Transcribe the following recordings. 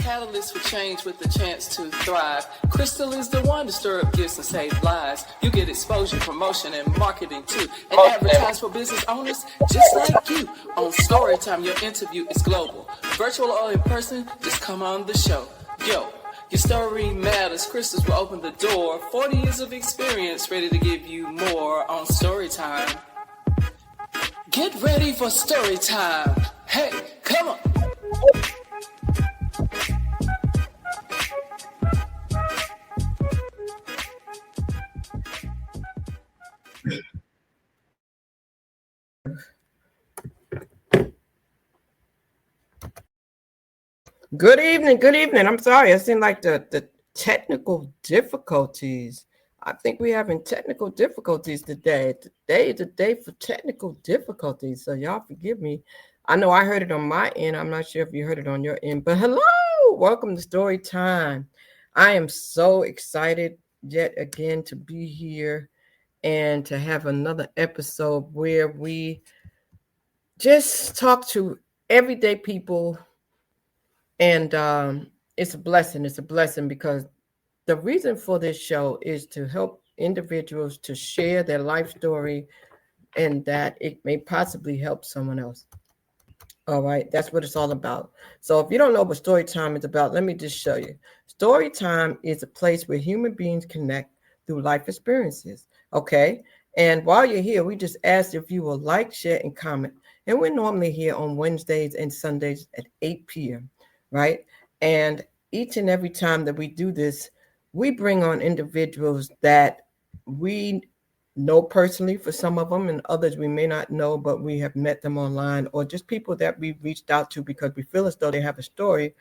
catalyst for change with the chance to thrive. Crystal is the one to stir up gifts and save lives. You get exposure, promotion, and marketing too. And advertise for business owners just like you. On Storytime, your interview is global. Virtual or in person, just come on the show. Yo, your story matters. Crystals will open the door. 40 years of experience, ready to give you more on Storytime. Get ready for Storytime. Hey, come on. Good evening. Good evening. I'm sorry. It seemed like the technical difficulties. I think we're having technical difficulties today. Today is the day for technical difficulties. So y'all forgive me. I know I heard it on my end. I'm not sure if you heard it on your end, but hello. Welcome to Story Time. I am so excited yet again to be here and to have another episode where we just talk to everyday people. And it's a blessing. It's a blessing because the reason for this show is to help individuals to share their life story and that it may possibly help someone else. All right, that's what it's all about. So if you don't know what story time is about, let me just show you. Story time is a place where human beings connect through life experiences. Okay. And while you're here, we just ask if you will like, share, and comment. And we're normally here on Wednesdays and Sundays at 8 p.m. Right? And each and every time that we do this, we bring on individuals that we know personally for some of them, and others we may not know, but we have met them online, or just people that we've reached out to because we feel as though they have a story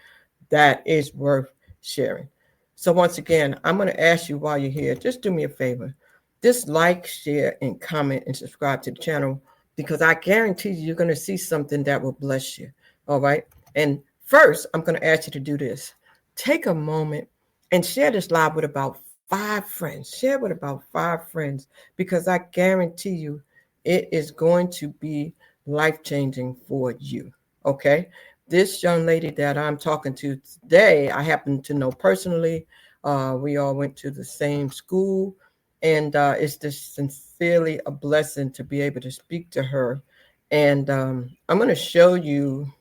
that is worth sharing. So once again, I'm going to ask you while you're here, just do me a favor. Just like, share, and comment and subscribe to the channel because I guarantee you're going to see something that will bless you. All right. And first, I'm going to ask you to do this. Take a moment and share this live with about 5 friends. Share with about 5 friends because I guarantee you it is going to be life-changing for you. Okay? This young lady that I'm talking to today, I happen to know personally. We all went to the same school, and it's just sincerely a blessing to be able to speak to her. And I'm going to show you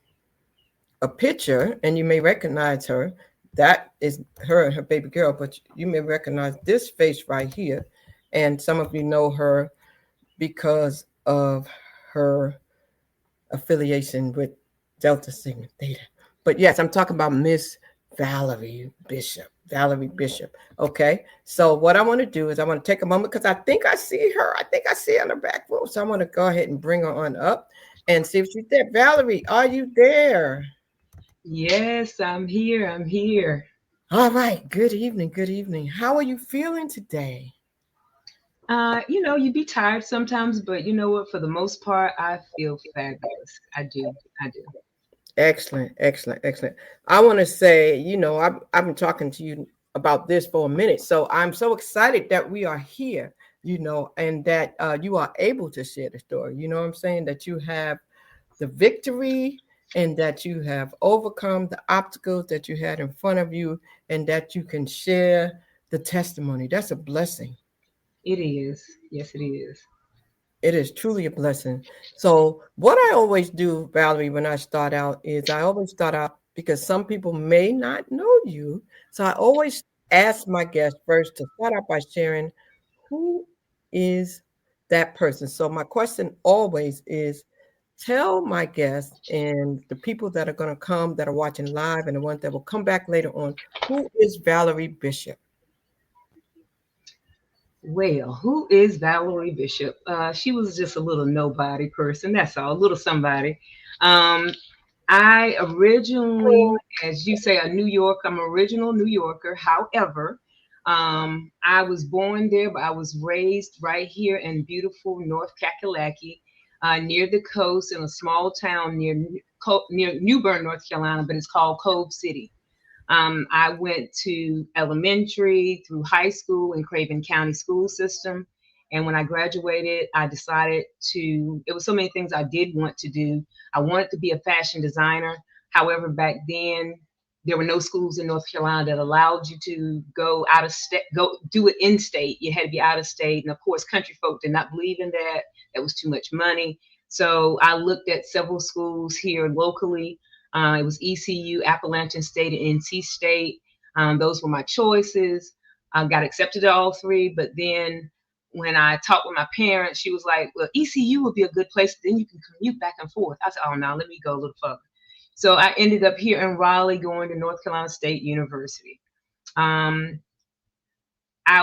a picture, and you may recognize her. That is her and her baby girl, but you may recognize this face right here. And some of you know her because of her affiliation with Delta Sigma Theta. But yes, I'm talking about Miss Valerie Bishop. Valerie Bishop. Okay. So what I want to do is I want to take a moment because I think I see her. I think I see her in the back row. So I want to go ahead and bring her on up and see if she's there. Valerie, are you there? Yes, I'm here. I'm here. All right. Good evening. Good evening. How are you feeling today? You'd be tired sometimes, but you know what? For the most part, I feel fabulous. I do. I do. Excellent. Excellent. Excellent. I want to say, I've been talking to you about this for a minute. So I'm so excited that we are here, and that you are able to share the story. You know what I'm saying? That you have the victory and that you have overcome the obstacles that you had in front of you and that you can share the testimony. That's a blessing. It is. Yes, it is. It is truly a blessing. So what I always do, Valerie, when I start out is I always start out because some people may not know you. So I always ask my guests first to start out by sharing who is that person. So my question always is tell my guests and the people that are going to come that are watching live and the ones that will come back later on, who is Valerie Bishop? Well, who is Valerie Bishop? She was just a little nobody person. That's all, a little somebody. Um, I originally, as you say, a New York. I'm an original New Yorker. However, I was born there, but I was raised right here in beautiful North Kakalaki, near the coast in a small town near New Bern, North Carolina, but it's called Cove City. I went to elementary through high school in Craven County school system. And when I graduated, I decided it was so many things I did want to do. I wanted to be a fashion designer. However, back then, There were no schools in North Carolina that allowed you to go out of state, go do it in state. You had to be out of state. And of course, country folk did not believe in that. That was too much money. So I looked at several schools here locally. It was ECU, Appalachian State, and NC State. Those were my choices. I got accepted at all three. But then when I talked with my parents, she was like, well, ECU would be a good place. Then you can commute back and forth. I said, oh, no, let me go a little further. So I ended up here in Raleigh going to North Carolina State University. I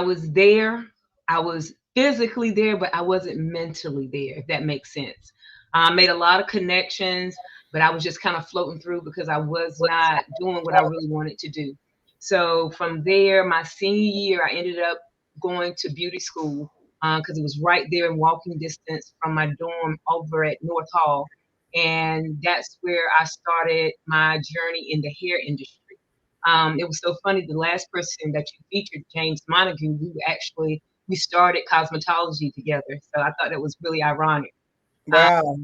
was there. I was physically there, but I wasn't mentally there, if that makes sense. I made a lot of connections, but I was just kind of floating through because I was not doing what I really wanted to do. So from there, my senior year, I ended up going to beauty school because it was right there in walking distance from my dorm over at North Hall. And that's where I started my journey in the hair industry. It was so funny. The last person that you featured, James Montague, we started cosmetology together. So I thought that was really ironic. Wow.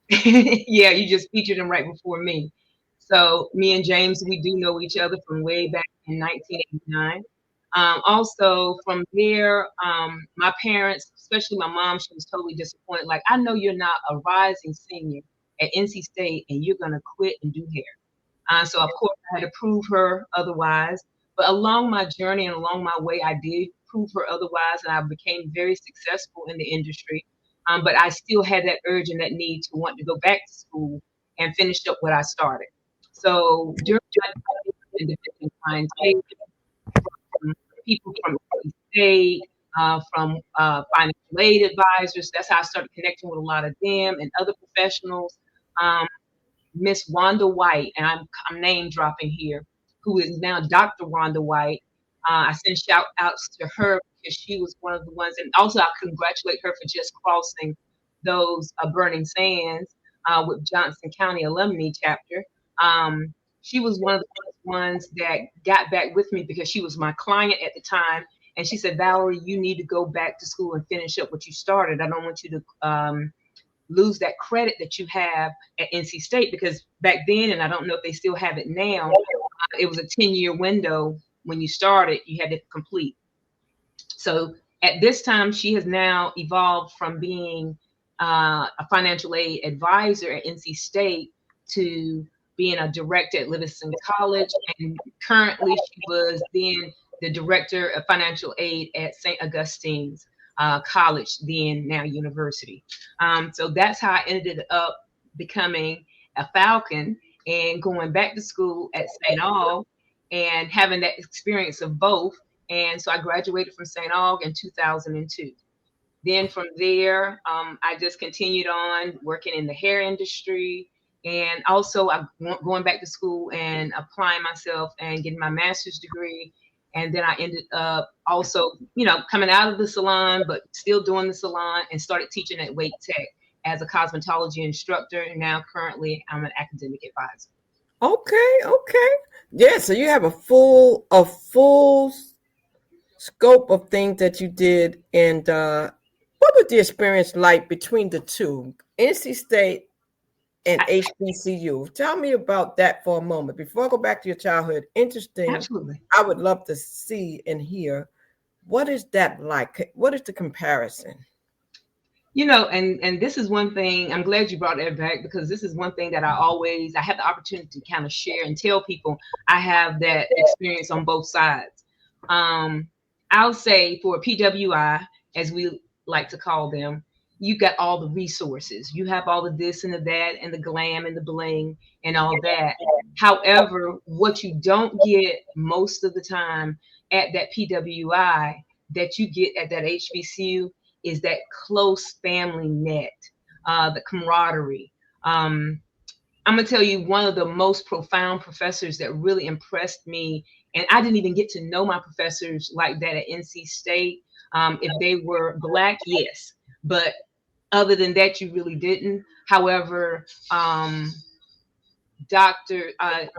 Yeah, you just featured him right before me. So me and James, we do know each other from way back in 1989. Also from there, my parents, especially my mom, she was totally disappointed. Like, I know you're not a rising senior at NC State and you're going to quit and do hair. So of course I had to prove her otherwise, but along my journey and along my way, I did prove her otherwise. And I became very successful in the industry. But I still had that urge and that need to want to go back to school and finish up what I started. So during my time in independent clientele, people from the state, from financial aid advisors. That's how I started connecting with a lot of them and other professionals. Miss Wanda White, and I'm name dropping here, who is now Dr. Wanda White. I send shout outs to her because she was one of the ones, and also I congratulate her for just crossing those burning sands with Johnson County Alumni Chapter. She was one of the ones that got back with me because she was my client at the time. And she said, Valerie, you need to go back to school and finish up what you started. I don't want you to lose that credit that you have at NC State, because back then, and I don't know if they still have it now, it was a 10-year window. When you started, you had to complete. So at this time, she has now evolved from being a financial aid advisor at NC State to being a director at Livingston College. And currently she was then the director of financial aid at St. Augustine's College, then now university. So that's how I ended up becoming a Falcon and going back to school at St. Aug and having that experience of both. And so I graduated from St. Aug in 2002. Then from there, I just continued on working in the hair industry. And also I'm going back to school and applying myself and getting my master's degree. And then I ended up also, coming out of the salon, but still doing the salon, and started teaching at Wake Tech as a cosmetology instructor. And now currently I'm an academic advisor. Okay. Yeah, so you have a full scope of things that you did. And what was the experience like between the two, NC State and HBCU? Tell me about that for a moment before I go back to your childhood. Interesting. Absolutely. I would love to see and hear, what is that like? What is the comparison? And this is one thing, I'm glad you brought that back, because this is one thing that I have the opportunity to kind of share and tell people. I have that experience on both sides. I'll say for PWI, as we like to call them, you got all the resources. You have all of this and the that and the glam and the bling and all that. However, what you don't get most of the time at that PWI that you get at that HBCU is that close family net, the camaraderie. I'm gonna tell you, one of the most profound professors that really impressed me, and I didn't even get to know my professors like that at NC State. If they were Black, yes, but other than that, you really didn't. However, Dr.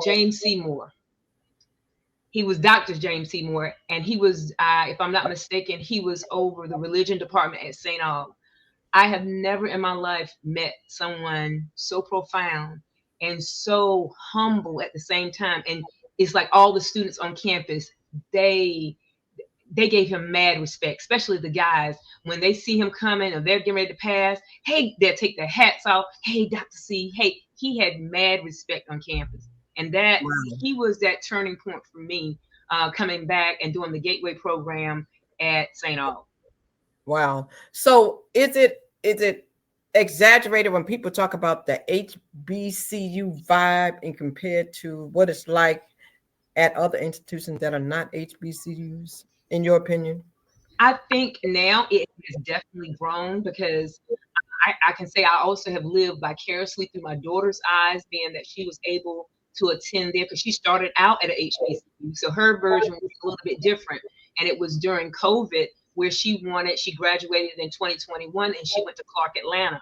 James Seymour, he was Dr. James Seymour, and he was, if I'm not mistaken, he was over the religion department at St. Aug. I have never in my life met someone so profound and so humble at the same time. And it's like all the students on campus, they gave him mad respect, especially the guys. When they see him coming or they're getting ready to pass, hey, they'll take their hats off. Hey, Dr. C. Hey, he had mad respect on campus. And that he was that turning point for me, coming back and doing the Gateway program at St. Aug. Wow. So is it exaggerated when people talk about the HBCU vibe and compared to what it's like at other institutions that are not HBCUs, in your opinion? I think now it has definitely grown, because I can say I also have lived vicariously through my daughter's eyes, being that she was able to attend there, because she started out at a HBCU. So her version was a little bit different. And it was during COVID where she graduated in 2021 and she went to Clark Atlanta.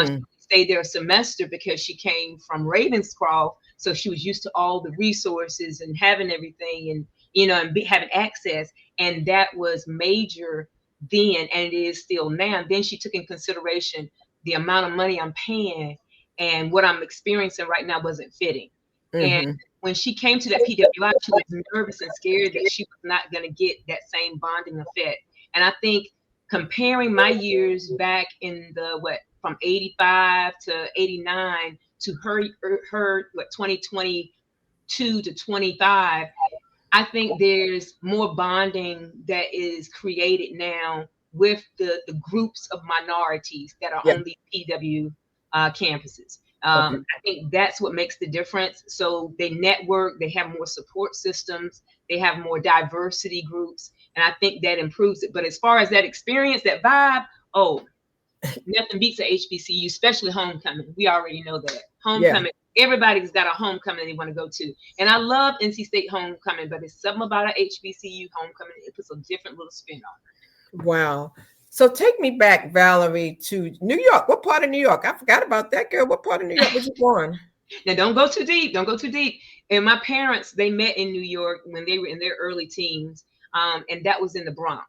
She stayed there a semester because she came from Ravenscroft. So she was used to all the resources and having everything, and, and having access. And that was major then, and it is still now. And then she took in consideration the amount of money I'm paying and what I'm experiencing right now wasn't fitting. And when she came to that PWI, she was nervous and scared that she was not going to get that same bonding effect. And I think comparing my years back in from 85 to 89 to her 2022 to 25, I think there's more bonding that is created now with the groups of minorities that are on these PW campuses. I think that's what makes the difference. So they network, they have more support systems, they have more diversity groups, and I think that improves it. But as far as that experience, that vibe, nothing beats a HBCU, especially homecoming. We already know that. Homecoming, everybody's got a homecoming they want to go to. And I love NC State homecoming, but it's something about a HBCU homecoming. It puts a different little spin on it. Wow. So take me back, Valerie, to New York. What part of New York? I forgot about that, girl. What part of New York was you born? Now, don't go too deep. Don't go too deep. And my parents, they met in New York when they were in their early teens. And that was in the Bronx.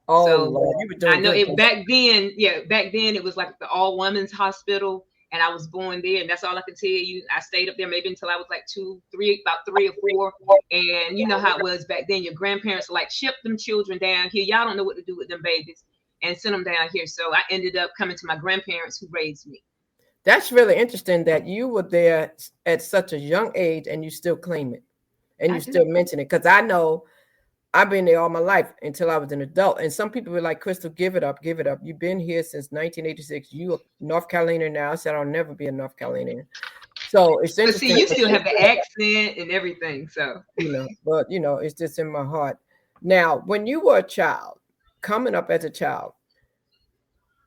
Oh, so Lord, you were doing I know good. it back then it was like the all women's hospital, and I was born there, and that's all I can tell you. I stayed up there maybe until I was like about 3 or 4. And you know how it was back then. Your grandparents like, ship them children down here. Y'all don't know what to do with them babies, and send them down here. So I ended up coming to my grandparents who raised me. That's really interesting that you were there at such a young age and you still claim it and you still mention it. Because I know I've been there all my life until I was an adult. And some people were like, Crystal, give it up, give it up. You've been here since 1986. You are North Carolina now. I said, I'll never be a North Carolinian. So it's interesting. But see, you still have the accent and everything. So, but it's just in my heart. Now, when you were a child, coming up as a child,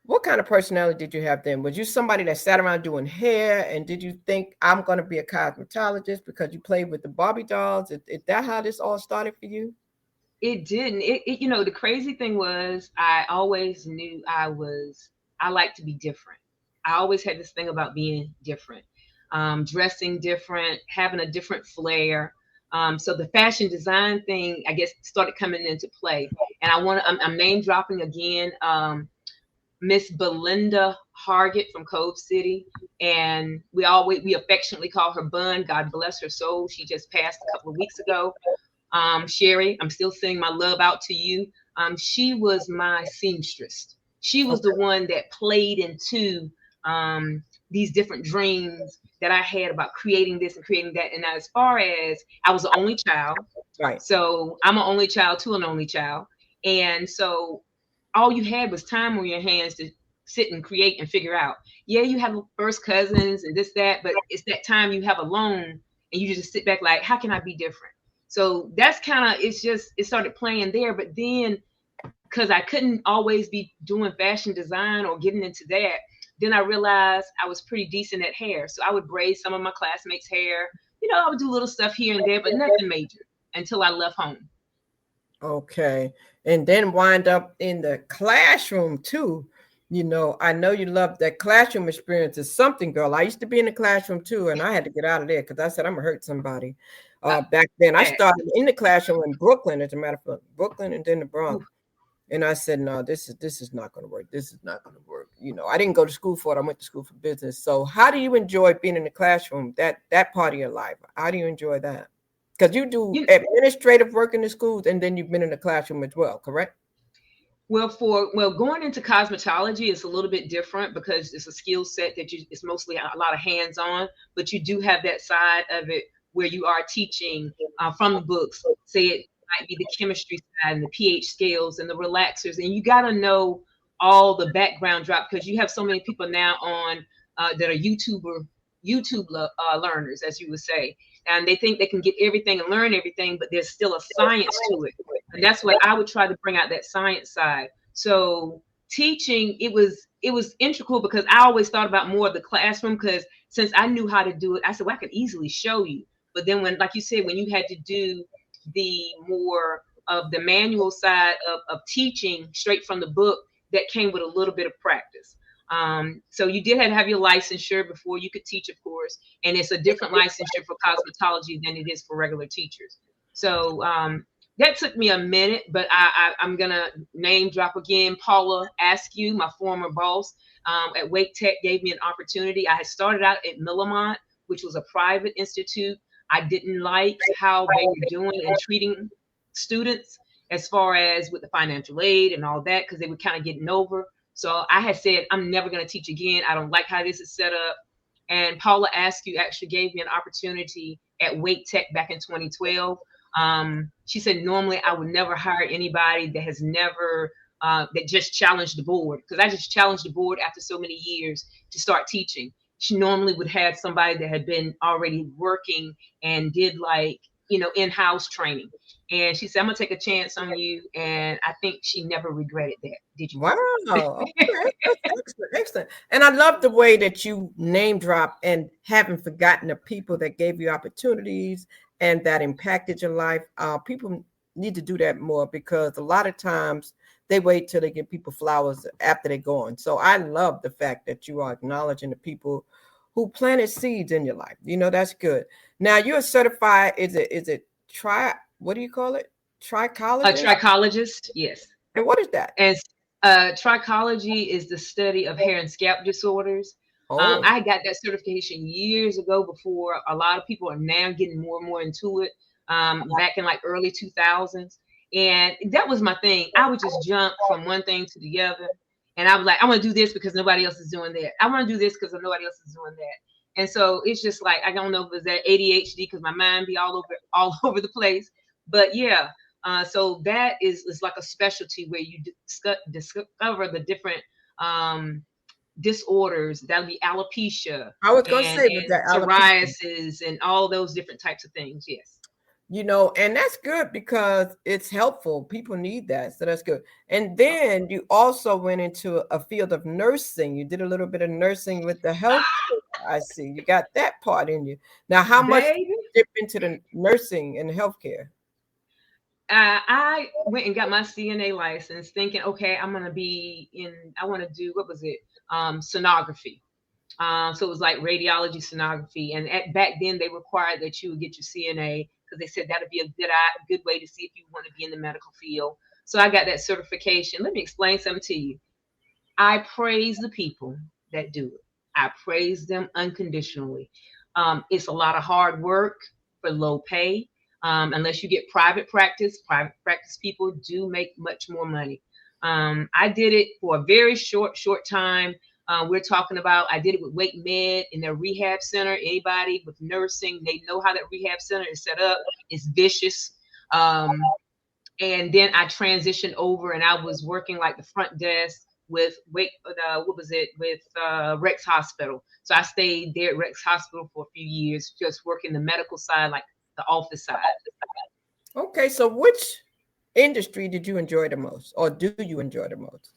what kind of personality did you have then? Was you somebody that sat around doing hair? And did you think, I'm going to be a cosmetologist because you played with the Barbie dolls? Is that how this all started for you? It didn't. The crazy thing was, I always knew I like to be different. I always had this thing about being different, dressing different, having a different flair. So the fashion design thing, I guess, started coming into play. And I'm name dropping again, Miss Belinda Hargett from Cove City. And we affectionately call her Bun. God bless her soul. She just passed a couple of weeks ago. Sherry, I'm still sending my love out to you. She was my seamstress. She was the one that played into these different dreams that I had about creating this and creating that. And as far as I was the only child, right? So I'm an only child to an only child. And so all you had was time on your hands to sit and create and figure out. Yeah, you have first cousins and this, that, but it's that time you have alone and you just sit back like, how can I be different? So that's it started playing there. But then, because I couldn't always be doing fashion design or getting into that, then I realized I was pretty decent at hair. So I would braid some of my classmates' hair. I would do little stuff here and there, but nothing major until I left home. Okay. And then wind up in the classroom too. I know you love that classroom experience. Is something, girl. I used to be in the classroom too, and I had to get out of there because I said I'm gonna hurt somebody. Back then, I started in the classroom in Brooklyn, as a matter of fact, Brooklyn and then the Bronx. And I said, no, this is not going to work. This is not going to work. I didn't go to school for it. I went to school for business. So how do you enjoy being in the classroom, that part of your life? How do you enjoy that? Because you do administrative work in the schools, and then you've been in the classroom as well, correct? Well, going into cosmetology is a little bit different because it's a skill set that it's mostly a lot of hands-on, but you do have that side of it where you are teaching from the books. Say it might be the chemistry side and the pH scales and the relaxers, and you got to know all the background drop because you have so many people now on that are YouTube learners, as you would say, and they think they can get everything and learn everything, but there's still a science to it. And that's what I would try to bring out, that science side. So teaching, it was integral because I always thought about more of the classroom because since I knew how to do it, I said, well, I could easily show you. But then when, like you said, when you had to do the more of the manual side of teaching straight from the book, that came with a little bit of practice. So you did have to have your licensure before you could teach, of course, and it's a different licensure for cosmetology than it is for regular teachers. So that took me a minute, but I'm gonna name drop again. Paula Askew, my former boss at Wake Tech, gave me an opportunity. I had started out at Millamont, which was a private institute. I didn't like how they were doing and treating students as far as with the financial aid and all that, because they were kind of getting over. So I had said, I'm never going to teach again. I don't like how this is set up. And Paula Askew actually gave me an opportunity at Wake Tech back in 2012. She said, normally I would never hire anybody that has never, that just challenged the board. Because I just challenged the board after so many years to start teaching. She normally would have somebody that had been already working and did like, in-house training. And she said, I'm gonna take a chance on you. And I think she never regretted that. Did you? Wow. Okay. Excellent. Excellent. And I love the way that you name drop and haven't forgotten the people that gave you opportunities and that impacted your life. People need to do that more because a lot of times they wait till they give people flowers after they're gone. So I love the fact that you are acknowledging the people who planted seeds in your life. That's good. Now you're certified. Is it what do you call it? Trichologist? A trichologist, yes. And what is that? And trichology is the study of hair and scalp disorders. Oh. I got that certification years ago before a lot of people are now getting more and more into it, back in like early 2000s. And that was my thing. I would just jump from one thing to the other. And I was like, I want to do this because nobody else is doing that. I want to do this because nobody else is doing that. And so it's just like, I don't know if it's that ADHD because my mind be all over the place. But yeah, so that is like a specialty where you discover the different disorders. That'll be alopecia. I was going to say with that psoriasis and all those different types of things. Yes. And that's good because it's helpful. People need that. So that's good. And then you also went into a field of nursing. You did a little bit of nursing with the health. I see. You got that part in you. Now, how much did you dip into the nursing and healthcare? I went and got my CNA license thinking, okay, I want to do, sonography. So it was like radiology sonography. And back then they required that you would get your CNA because they said that would be a good way to see if you want to be in the medical field. So I got that certification. Let me explain something to you. I praise the people that do it. I praise them unconditionally. It's a lot of hard work for low pay. Unless you get private practice people do make much more money. I did it for a very short time. We're talking about, I did it with Wake Med in their rehab center. Anybody with nursing, they know how that rehab center is set up. It's vicious. And then I transitioned over and I was working like the front desk with Rex Hospital. So I stayed there at Rex Hospital for a few years, just working the medical side, like the office side. Okay, so which industry did you enjoy the most, or do you enjoy the most?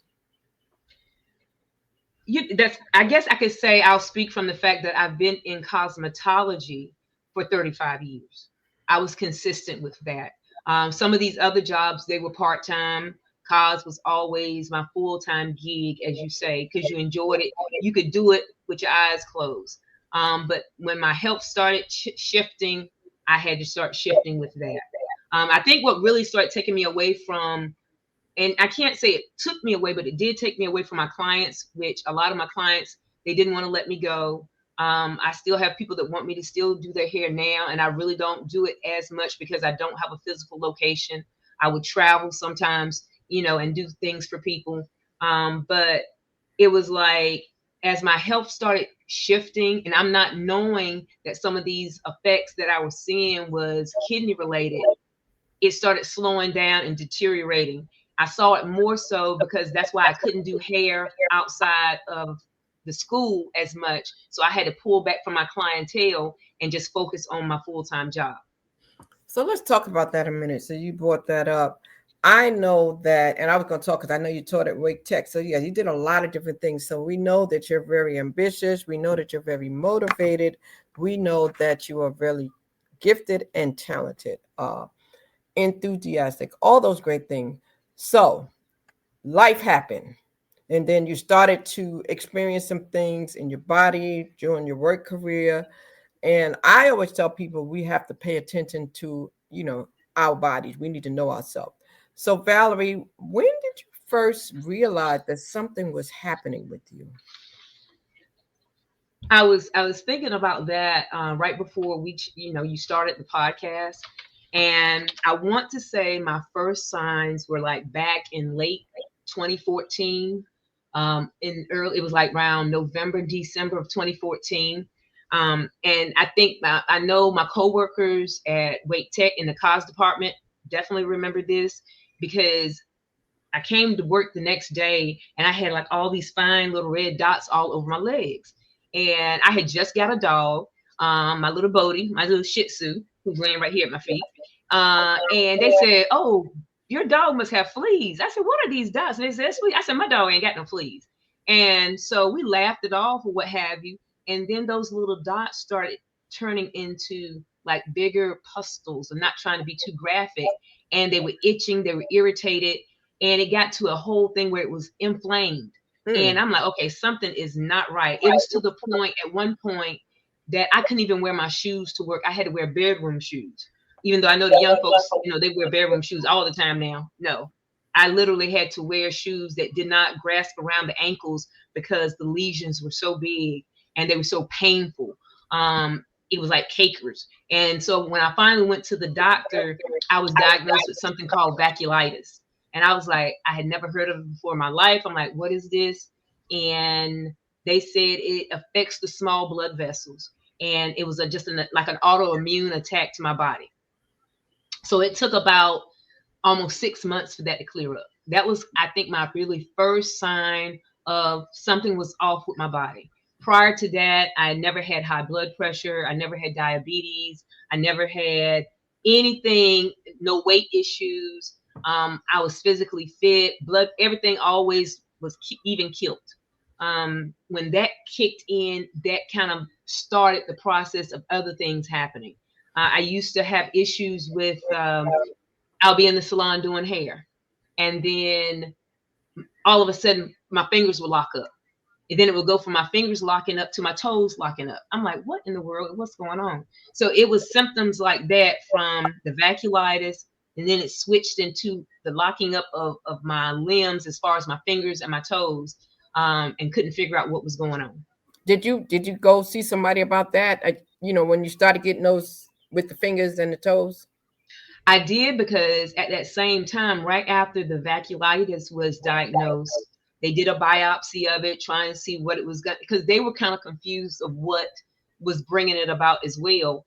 I guess I could say I'll speak from the fact that I've been in cosmetology for 35 years. I was consistent with that. Some of these other jobs, they were part-time. Cos was always my full-time gig, as you say, because you enjoyed it. You could do it with your eyes closed. But when my health started shifting, I had to start shifting with that. I think what really started taking me away from, and I can't say it took me away, but it did take me away from my clients, which a lot of my clients, they didn't want to let me go. I still have people that want me to still do their hair now, and I really don't do it as much because I don't have a physical location. I would travel sometimes, and do things for people. But it was like, as my health started shifting, and I'm not knowing that some of these effects that I was seeing was kidney related, it started slowing down and deteriorating. I saw it more so because that's why I couldn't do hair outside of the school as much. So I had to pull back from my clientele and just focus on my full-time job. So let's talk about that a minute. So you brought that up. I know that, and I was going to talk because I know you taught at Wake Tech. So yeah, you did a lot of different things. So we know that you're very ambitious. We know that you're very motivated. We know that you are really gifted and talented, enthusiastic, all those great things. So life happened. And then you started to experience some things in your body during your work career. And I always tell people we have to pay attention to, our bodies. We need to know ourselves. So, Valerie, when did you first realize that something was happening with you? I was thinking about that right before you started the podcast, and I want to say my first signs were like back in late 2014. It was like around November, December of 2014. And I think I know my coworkers at Wake Tech in the cause department definitely remember this, because I came to work the next day and I had like all these fine little red dots all over my legs. And I had just got a dog, my little Bodie, my little Shih Tzu, who's laying right here at my feet. And they said, "Oh, your dog must have fleas." I said, "What are these dots?" And they said, "Sweet." I said, "My dog ain't got no fleas." And so we laughed it off or what have you. And then those little dots started turning into like bigger pustules. I'm not trying to be too graphic. And they were itching, they were irritated, and it got to a whole thing where it was inflamed. And I'm like, okay, something is not right. It was to the point at one point that I couldn't even wear my shoes to work. I had to wear bedroom shoes, even though I know the young folks, they wear bedroom shoes all the time now. No, I literally had to wear shoes that did not grasp around the ankles because the lesions were so big and they were so painful. It was like cakers. And so when I finally went to the doctor, I was diagnosed with something called vasculitis. And I was like, I had never heard of it before in my life. I'm like, what is this? And they said it affects the small blood vessels. And it was like an autoimmune attack to my body. So it took about almost 6 months for that to clear up. That was, I think, my really first sign of something was off with my body. Prior to that, I never had high blood pressure. I never had diabetes. I never had anything, no weight issues. I was physically fit, everything always was even killed. When that kicked in, that kind of started the process of other things happening. I used to have issues with, I'll be in the salon doing hair, and then all of a sudden my fingers would lock up. And then it would go from my fingers locking up to my toes locking up. I'm like, what in the world? What's going on? So it was symptoms like that from the vasculitis. And then it switched into the locking up of my limbs as far as my fingers and my toes, and couldn't figure out what was going on. Did you go see somebody about that? When you started getting those with the fingers and the toes? I did, because at that same time, right after the vasculitis was diagnosed, they did a biopsy of it, trying to see what it was, because they were kind of confused of what was bringing it about as well.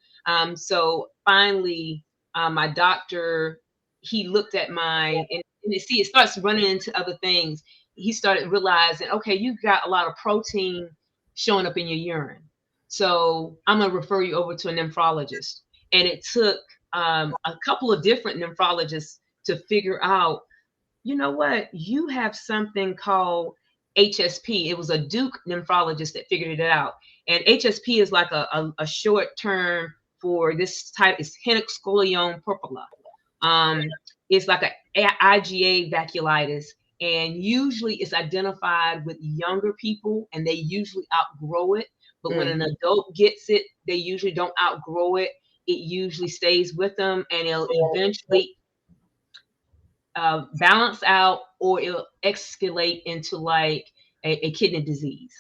So finally, my doctor, he looked at and you see, it starts running into other things. He started realizing, okay, you've got a lot of protein showing up in your urine. So I'm going to refer you over to a nephrologist. And it took a couple of different nephrologists to figure out, you know what, you have something called HSP. It was a Duke nephrologist that figured it out. And HSP is like a short term for this type, is henochscolione purpura. It's like a IgA vasculitis. And usually it's identified with younger people and they usually outgrow it. But when an adult gets it, they usually don't outgrow it. It usually stays with them and it'll eventually balance out, or it'll escalate into like a kidney disease.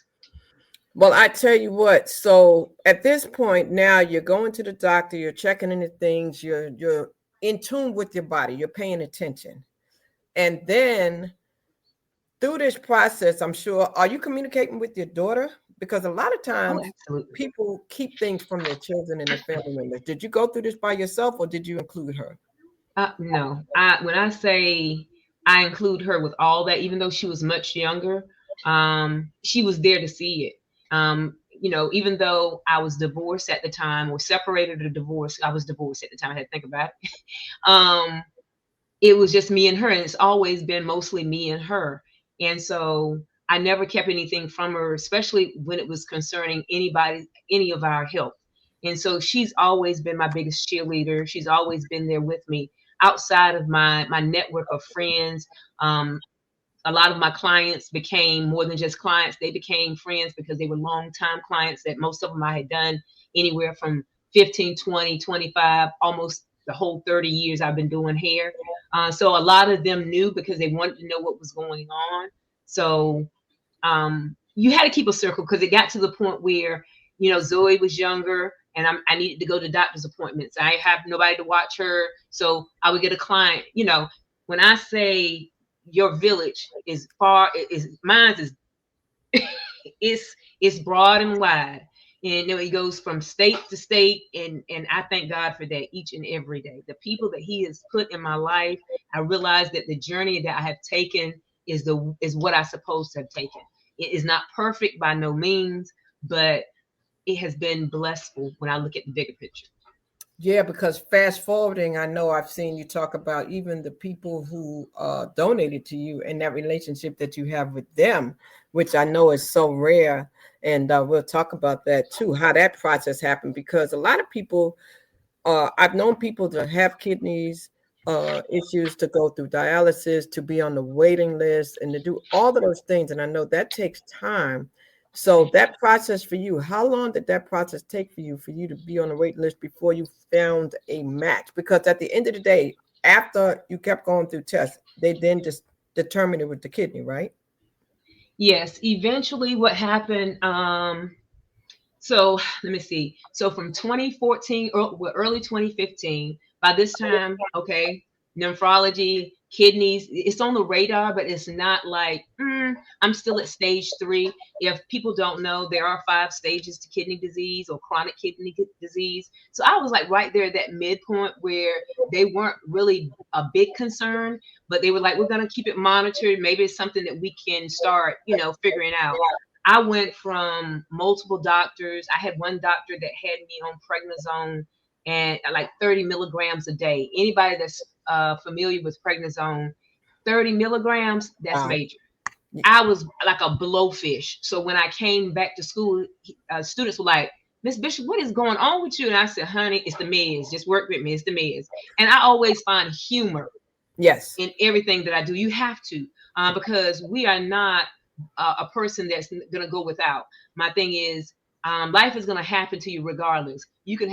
Well, I tell you what. So at this point now, you're going to the doctor. You're checking into things. You're in tune with your body. You're paying attention, and then through this process, I'm sure, are you communicating with your daughter? Because a lot of Oh, times absolutely. people keep things from their children and their family members. Did you go through this by yourself or did you include her? No, when I say I include her with all that, even though she was much younger, she was there to see it. Even though I was divorced at the time, or separated or divorced, I was divorced at the time. I had to think about it. Um, it was just me and her, and it's always been mostly me and her. And so I never kept anything from her, especially when it was concerning anybody, any of our health. And so she's always been my biggest cheerleader. She's always been there with me outside of my network of friends. A lot of my clients became more than just clients. They became friends because they were long-time clients that most of them I had done anywhere from 15, 20, 25, almost the whole 30 years I've been doing hair. So a lot of them knew because they wanted to know what was going on. So you had to keep a circle because it got to the point where, Zoe was younger and I needed to go to doctor's appointments. I have nobody to watch her. So I would get a client, when I say your village is far, is mine is it's broad and wide. And it goes from state to state, and I thank God for that each and every day. The people that He has put in my life, I realize that the journey that I have taken is what I'm supposed to have taken. It is not perfect by no means, but it has been blissful when I look at the bigger picture. Yeah, because fast forwarding, I know I've seen you talk about even the people who donated to you and that relationship that you have with them, which I know is so rare. And we'll talk about that too, how that process happened. Because a lot of people, I've known people to have kidneys issues, to go through dialysis, to be on the waiting list, and to do all of those things. And I know that takes time. So that process for you, how long did that process take for you to be on the wait list before you found a match? Because at the end of the day, after you kept going through tests, they then just determined it was the kidney, right? Yes, eventually what happened, so let me see. So from 2014 or early 2015, by this time, okay, nephrology, kidneys, it's on the radar, but it's not like I'm still at stage 3. If people don't know, there are 5 stages to kidney disease or chronic kidney disease. So I was like right there at that midpoint where they weren't really a big concern, but they were like, we're going to keep it monitored. Maybe it's something that we can start, figuring out. I went from multiple doctors. I had one doctor that had me on prednisone and like 30 milligrams a day. Anybody that's familiar with prednisone, 30 milligrams, that's Wow. major. I was like a blowfish. So when I came back to school, students were like, Miss Bishop, what is going on with you? And I said, honey, it's the meds. Just work with me. It's the meds. And I always find humor Yes. in everything that I do. You have to, because we are not a person that's going to go without. My thing is, life is going to happen to you regardless. You can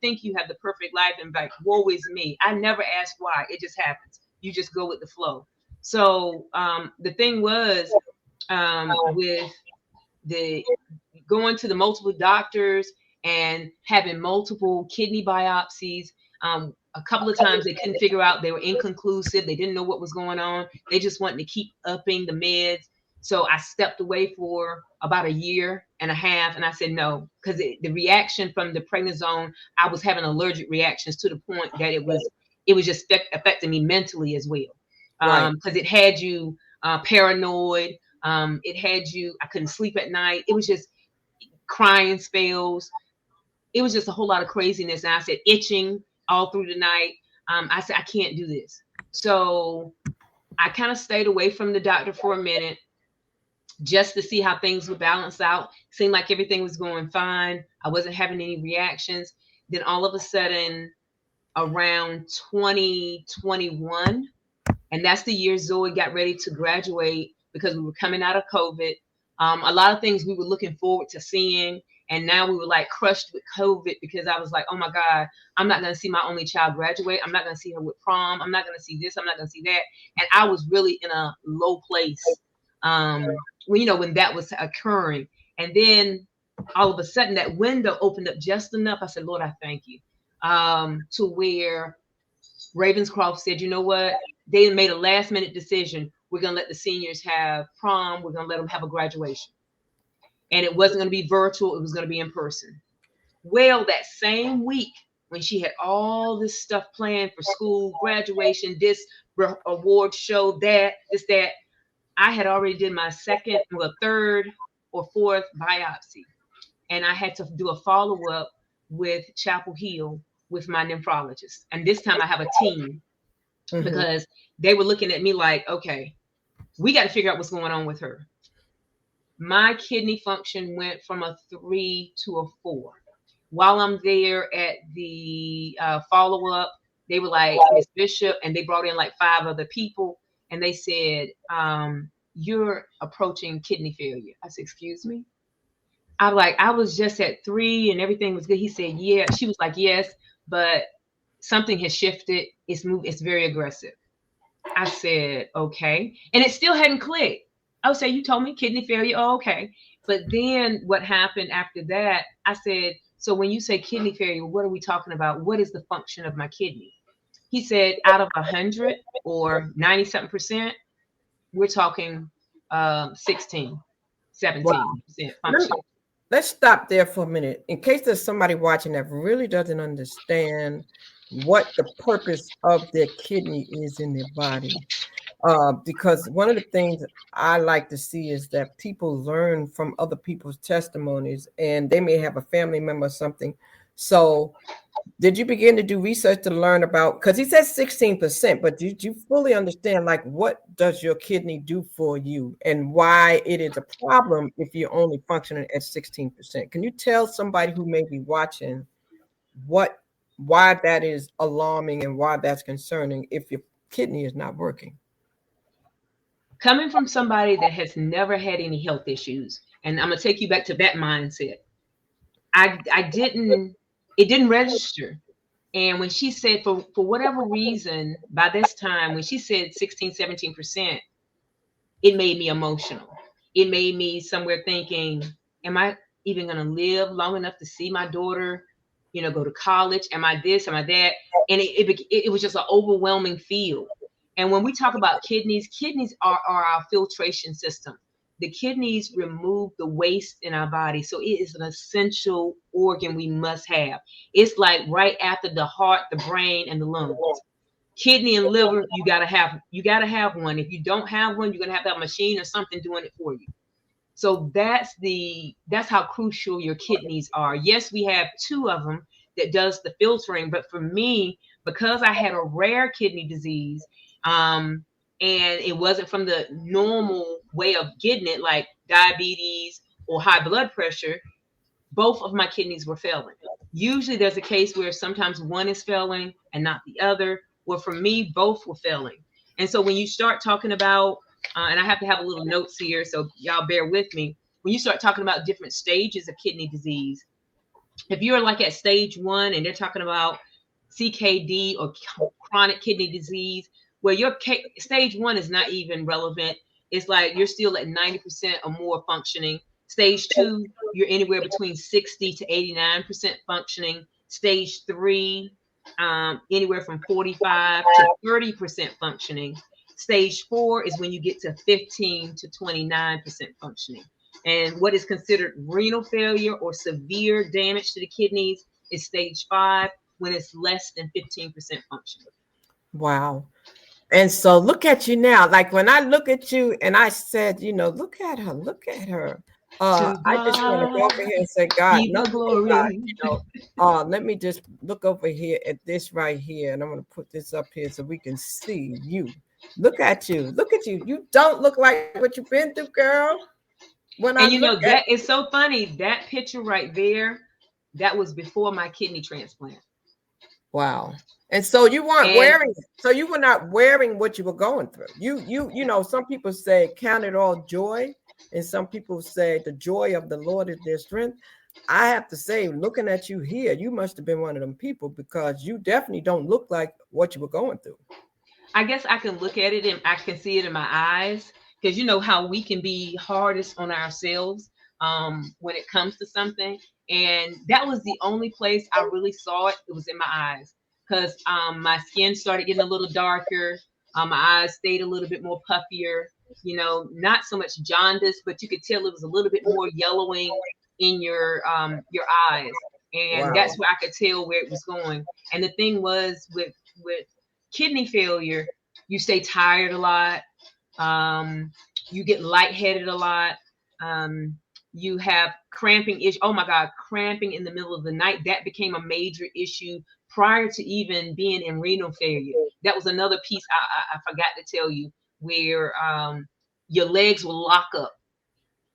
think you have the perfect life and like, woe is me. I never ask why. It just happens. You just go with the flow. So the thing was, with the going to the multiple doctors and having multiple kidney biopsies. A couple of times they couldn't figure out, they were inconclusive. They didn't know what was going on. They just wanted to keep upping the meds. So I stepped away for about a year and a half. And I said, no, because the reaction from the prednisone, I was having allergic reactions to the point that it was just affecting me mentally as well. Right. Because it had you paranoid. It had you, I couldn't sleep at night. It was just crying spells. It was just a whole lot of craziness. And I said, itching all through the night. I said, I can't do this. So I kind of stayed away from the doctor for a minute just to see how things would balance out. Seemed like everything was going fine. I wasn't having any reactions. Then all of a sudden, around 2021, and that's the year Zoe got ready to graduate because we were coming out of COVID. A lot of things we were looking forward to seeing. And now we were like crushed with COVID because I was like, oh my God, I'm not going to see my only child graduate. I'm not going to see her with prom. I'm not going to see this. I'm not going to see that. And I was really in a low place when that was occurring. And then all of a sudden that window opened up just enough. I said, Lord, I thank you. To where Ravenscroft said, you know what? They made a last minute decision. We're going to let the seniors have prom. We're going to let them have a graduation. And it wasn't going to be virtual. It was going to be in person. Well, that same week, when she had all this stuff planned for school, graduation, this award show, that, I had already did my second or third or fourth biopsy. And I had to do a follow-up with Chapel Hill with my nephrologist. And this time I have a team because they were looking at me like, okay, we got to figure out what's going on with her. My kidney function went from a 3 to a 4. While I'm there at the follow-up, they were like, Miss Bishop, and they brought in like 5 other people. And they said, you're approaching kidney failure. I said, excuse me? I was just at 3 and everything was good. He said, yeah. She was like, yes, but something has shifted. It's moved. It's very aggressive. I said, okay. And it still hadn't clicked. I would say, you told me kidney failure. Oh, okay. But then what happened after that, I said, so when you say kidney failure, what are we talking about? What is the function of my kidney? He said, out of 100 or 90-something%, we're talking 16, 17% function. Let's stop there for a minute. In case there's somebody watching that really doesn't understand what the purpose of their kidney is in their body. Because one of the things I like to see is that people learn from other people's testimonies, and they may have a family member or something. So did you begin to do research to learn about, because he says 16%, but did you fully understand, like, what does your kidney do for you and why it is a problem if you're only functioning at 16%? Can you tell somebody who may be watching why that is alarming and why that's concerning if your kidney is not working? Coming from somebody that has never had any health issues, and I'm gonna take you back to that mindset. It didn't register. And when she said, for whatever reason, by this time, when she said 16, 17%, it made me emotional. It made me somewhere thinking, am I even gonna live long enough to see my daughter, go to college? Am I this? Am I that? And it was just an overwhelming feel. And when we talk about kidneys are our filtration system. The kidneys remove the waste in our body. So it is an essential organ we must have. It's like right after the heart, the brain, and the lungs. Kidney and liver, you gotta have one. If you don't have one, you're gonna have that machine or something doing it for you. So that's how crucial your kidneys are. Yes, we have 2 of them that does the filtering, but for me, because I had a rare kidney disease, and it wasn't from the normal way of getting it, like diabetes or high blood pressure, both of my kidneys were failing. Usually there's a case where sometimes one is failing and not the other. Well, for me, both were failing. And so when you start talking about, and I have to have a little notes here, so y'all bear with me. When you start talking about different stages of kidney disease, if you're like at stage 1 and they're talking about CKD or chronic kidney disease, where your stage 1 is not even relevant. It's like you're still at 90% or more functioning. Stage 2, you're anywhere between 60 to 89% functioning. Stage 3, anywhere from 45 to 30% functioning. Stage 4 is when you get to 15 to 29% functioning. And what is considered renal failure or severe damage to the kidneys is stage 5, when it's less than 15% functioning. Wow. And so look at you now. Like when I look at you and I said, look at her. I just want to go over here and say, God, let me just look over here at this right here. And I'm going to put this up here so we can see you. Look at you. You don't look like what you've been through, girl. That is so funny. That picture right there, that was before my kidney transplant. Wow. And so you weren't wearing it. So you were not wearing what you were going through. Some people say count it all joy. And some people say the joy of the Lord is their strength. I have to say, looking at you here, you must have been one of them people, because you definitely don't look like what you were going through. I guess I can look at it and I can see it in my eyes, because you know how we can be hardest on ourselves. when it comes to something. And that was the only place I really saw it. It was in my eyes, because my skin started getting a little darker. My eyes stayed a little bit more puffier. Not so much jaundice, but you could tell it was a little bit more yellowing in your eyes. And Wow. that's where I could tell where it was going. And the thing was, with kidney failure, you stay tired a lot. You get lightheaded a lot. You have cramping issue. Oh my God, cramping in the middle of the night. That became a major issue prior to even being in renal failure. That was another piece I forgot to tell you, where your legs will lock up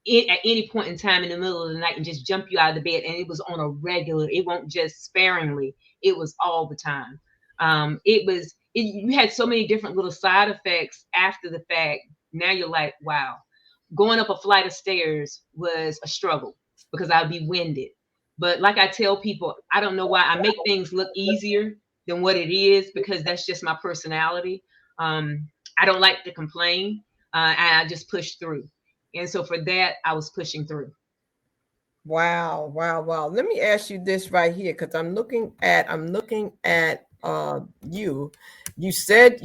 at any point in time in the middle of the night and just jump you out of the bed. And it was on a regular, it won't just sparingly, it was all the time. You had so many different little side effects after the fact. Now you're like, wow. Going up a flight of stairs was a struggle because I'd be winded. But like I tell people, I don't know why I make things look easier than what it is, because that's just my personality. I don't like to complain, and I just push through. And so for that, I was pushing through. Wow, wow, wow. Let me ask you this right here, because I'm looking at you. You said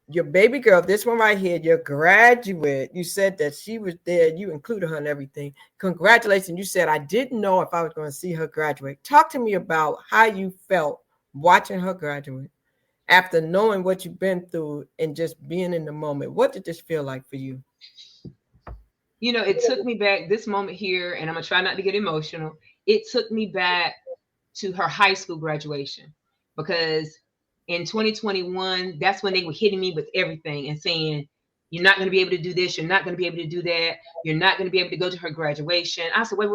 your baby girl, this one right here, your graduate, you said that she was there, you included her in everything. Congratulations. You said, I didn't know if I was going to see her graduate. Talk to me about how you felt watching her graduate after knowing what you've been through and just being in the moment. What did this feel like for you? It took me back, this moment here, and I'm gonna try not to get emotional. It took me back to her high school graduation, because in 2021, that's when they were hitting me with everything and saying, you're not going to be able to do this, you're not going to be able to do that, you're not going to be able to go to her graduation. I said, wait.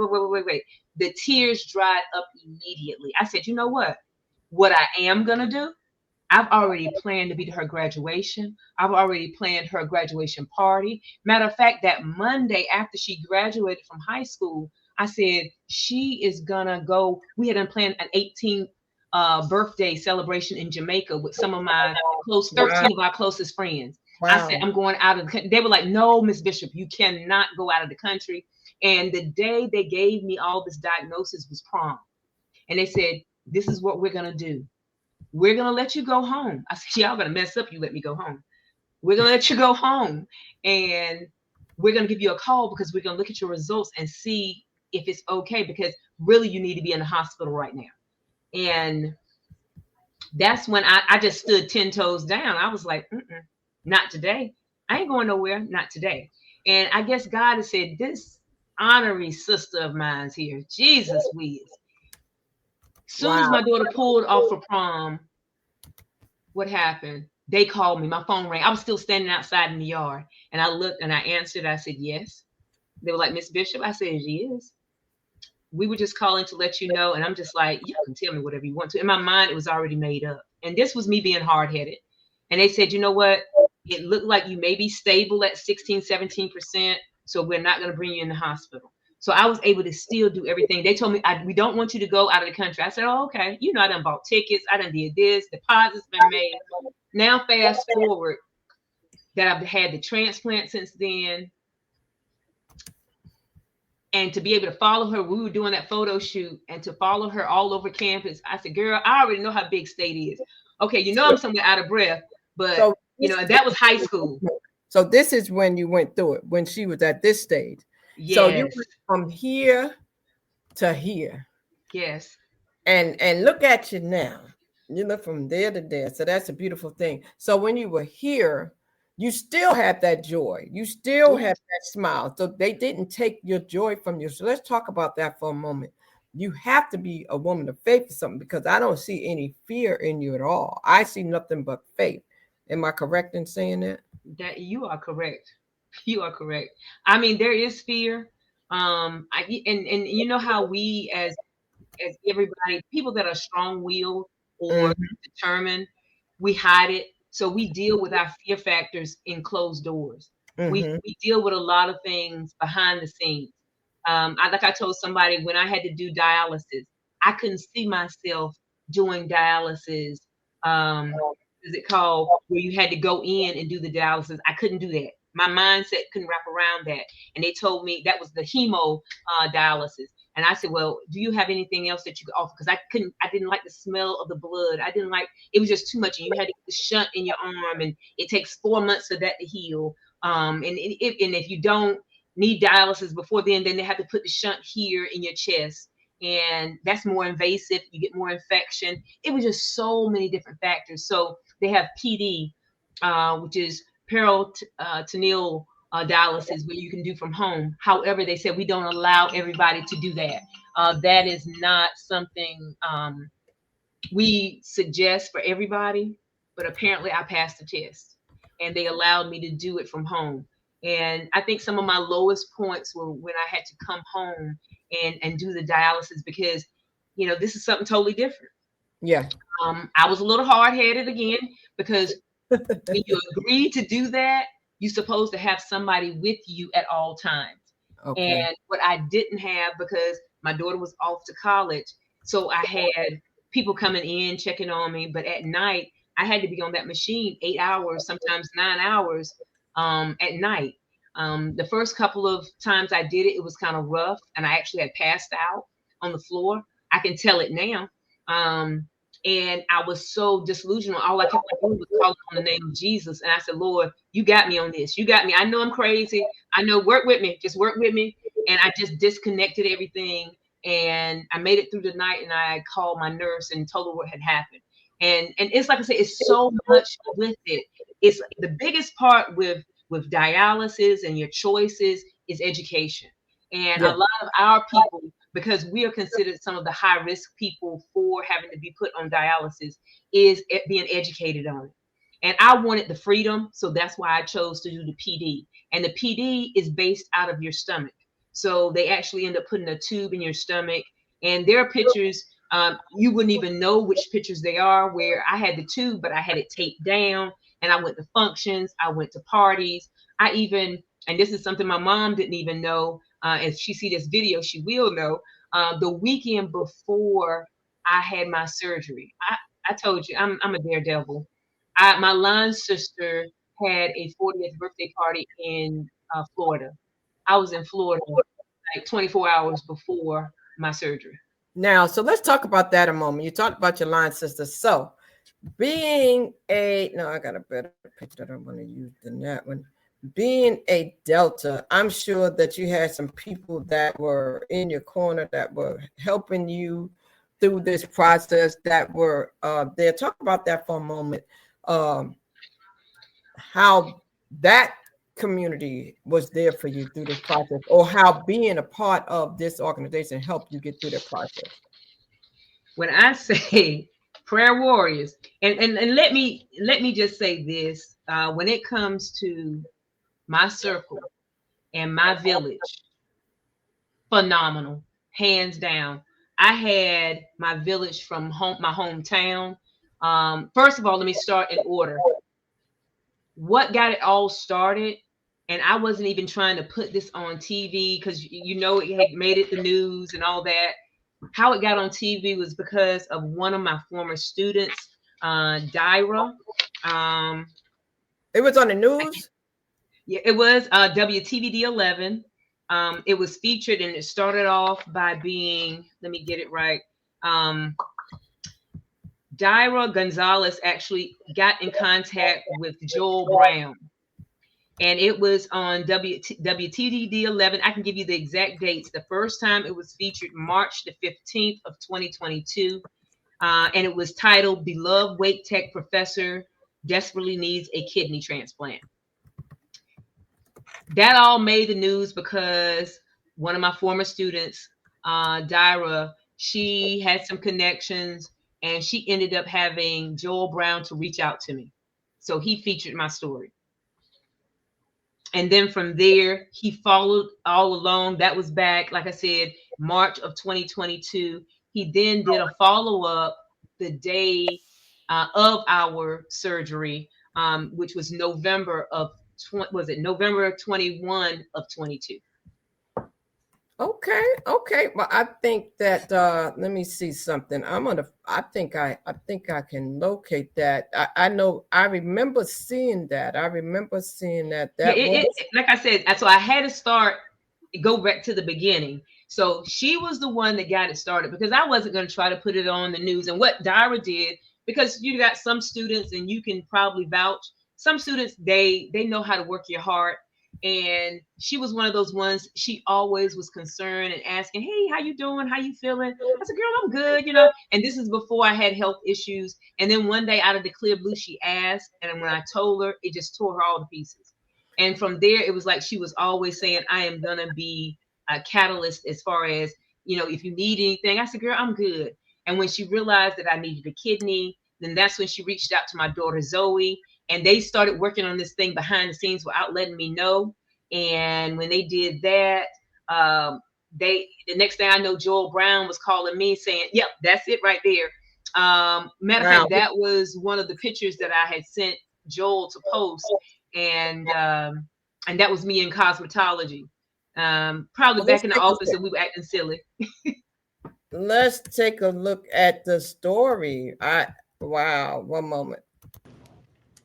The tears dried up immediately. I said, you know what I am going to do? I've already planned to be to her graduation. I've already planned her graduation party. Matter of fact, that Monday after she graduated from high school, I said, she is gonna go. We had planned an 18th birthday celebration in Jamaica with some of my 13 of our closest friends. Wow. I said, I'm going out of the country. They were like, no, Miss Bishop, you cannot go out of the country. And the day they gave me all this diagnosis was prom. And they said, this is what we're gonna do. We're going to let you go home. I said, y'all going to mess up. You let me go home. We're going to let you go home. And we're going to give you a call, because we're going to look at your results and see if it's okay, because really you need to be in the hospital right now. And that's when I just stood 10 toes down. I was like, not today. I ain't going nowhere. Not today. And I guess God has said, this honorary sister of mine's here. Jesus whiz. Soon as my daughter pulled off for prom, what happened? They called me. My phone rang. I was still standing outside in the yard. And I looked and I answered. I said, yes. They were like, Miss Bishop? I said, yes. We were just calling to let you know. And I'm just like, you can tell me whatever you want to. In my mind, it was already made up. And this was me being hard-headed. And they said, you know what? It looked like you may be stable at 16, 17%. So we're not going to bring you in the hospital. So I was able to still do everything. They told me, we don't want you to go out of the country. I said, oh, okay. I done bought tickets. I done did this. Deposits been made. Now, fast forward, that I've had the transplant since then. And to be able to follow her, we were doing that photo shoot, and to follow her all over campus. I said, girl, I already know how big state is. Okay, I'm somewhere out of breath, but that was high school. So this is when you went through it, when she was at this stage. Yes. So you went from here to here. Yes. And look at you now. You look from there to there. So that's a beautiful thing. So when you were here, you still had that joy. You still had that smile. So they didn't take your joy from you. So let's talk about that for a moment. You have to be a woman of faith or something, because I don't see any fear in you at all. I see nothing but faith. Am I correct in saying that? That you are correct. You are correct. I mean, there is fear. And you know how we as everybody, people that are strong-willed or determined, we hide it. So we deal with our fear factors in closed doors. We deal with a lot of things behind the scenes. Like I told somebody, when I had to do dialysis, I couldn't see myself doing dialysis. Is it called where you had to go in and do the dialysis? I couldn't do that. my mindset couldn't wrap around that. And they told me that was the hemo dialysis. And I said, well, do you have anything else that you could offer? Because I didn't like the smell of the blood. I didn't like, it was just too much. And you had to get the shunt in your arm, and it takes 4 months for that to heal. And if you don't need dialysis before then they have to put the shunt here in your chest. And that's more invasive. You get more infection. It was just so many different factors. So they have PD, which is peritoneal dialysis, where you can do from home. However, they said we don't allow everybody to do that. That is not something we suggest for everybody, but apparently I passed the test and they allowed me to do it from home. And I think some of my lowest points were when I had to come home and do the dialysis, because, you know, this is something totally different. Yeah. I was a little hard-headed again, because when you agree to do that, you're supposed to have somebody with you at all times. Okay. And what I didn't have, because my daughter was off to college, so I had people coming in checking on me, but at night I had to be on that machine 8 hours, sometimes 9 hours at night. The first couple of times I did it, it was kind of rough, and I actually had passed out on the floor. I can tell it now. And I was so disillusioned. All I kept doing was calling on the name of Jesus. And I said, Lord, you got me on this. You got me. I know I'm crazy. I know, work with me. Just work with me. And I just disconnected everything. And I made it through the night, and I called my nurse and told her what had happened. And it's like I said, it's so much with it. It's the biggest part with dialysis and your choices is education. And a lot of our people, because we are considered some of the high risk people for having to be put on dialysis, is being educated on it. And I wanted the freedom, so that's why I chose to do the PD. And the PD is based out of your stomach. So they actually end up putting a tube in your stomach, and there are pictures, you wouldn't even know which pictures they are, where I had the tube, but I had it taped down, and I went to functions, I went to parties. I even, and this is something my mom didn't even know, if she see this video, she will know, the weekend before I had my surgery, I told you, I'm a daredevil. My line sister had a 40th birthday party in Florida. I was in Florida like 24 hours before my surgery. Now, so let's talk about that a moment. You talked about your line sister. So being I got a better picture that I'm going to use than that one. Being a Delta, I'm sure that you had some people that were in your corner that were helping you through this process, that were there. Talk about that for a moment. How that community was there for you through this process, or how being a part of this organization helped you get through the process. When I say prayer warriors, and let me just say this, when it comes to my circle and my village, phenomenal, hands down. I had my village from my hometown. First of all, let me start in order. What got it all started, and I wasn't even trying to put this on TV, because you know it had made it the news and all that. How it got on TV was because of one of my former students, Dyra. It was on the news? Yeah, it was WTVD 11. It was featured, and it started off by being, let me get it right. Dyra Gonzalez actually got in contact with Joel Brown, and it was on WTVD 11. I can give you the exact dates. The first time it was featured March the 15th of 2022, and it was titled "Beloved Wake Tech Professor Desperately Needs a Kidney Transplant." That all made the news because one of my former students, Dyra, she had some connections, and she ended up having Joel Brown to reach out to me. So he featured my story. And then from there, he followed all along. That was back, like I said, March of 2022. He then did a follow-up the day of our surgery, which was November 21 of 22. Okay. Well, I think that let me see something. I think I can locate that. I know I remember seeing that. Yeah, That was like I said, so I had to go back to the beginning. So she was the one that got it started because I wasn't going to try to put it on the news. And what Dara did, because you got some students, and you can probably vouch, some students they know how to work your heart. And she was one of those ones. She always was concerned and asking, "Hey, how you doing? How you feeling?" I said, "Girl, I'm good." And this is before I had health issues. And then one day, out of the clear blue, she asked, and when I told her, it just tore her all to pieces. And from there, it was like she was always saying, "I am gonna be a catalyst as far as, if you need anything." I said, "Girl, I'm good." And when she realized that I needed a kidney, then that's when she reached out to my daughter Zoe, and they started working on this thing behind the scenes without letting me know. And when they did that, the next thing I know, Joel Brown was calling me saying, "Yep, that's it right there." Matter of wow. fact, that was one of the pictures that I had sent Joel to post, and that was me in cosmetology. Probably Let's back in the take a office, look. and we were acting silly. Let's take a look at the story. Wow. One moment.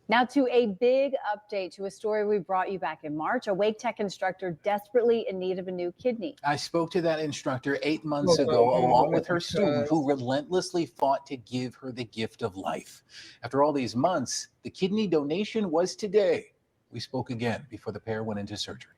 Now to a big update to a story we brought you back in March. A Wake Tech instructor desperately in need of a new kidney. I spoke to that instructor 8 months ago, along with her student, who relentlessly fought to give her the gift of life. After all these months, the kidney donation was today. We spoke again before the pair went into surgery.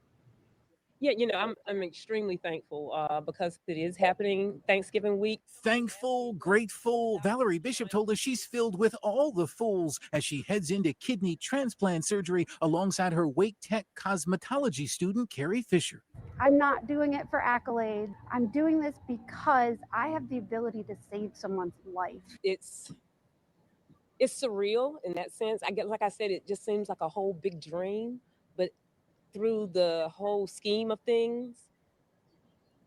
Yeah, I'm extremely thankful because it is happening Thanksgiving week. Thankful, grateful, Valerie Bishop told us she's filled with all the fools as she heads into kidney transplant surgery alongside her Wake Tech cosmetology student, Carrie Fisher. I'm not doing it for accolades. I'm doing this because I have the ability to save someone's life. It's surreal in that sense. I guess, like I said, it just seems like a whole big dream, but through the whole scheme of things,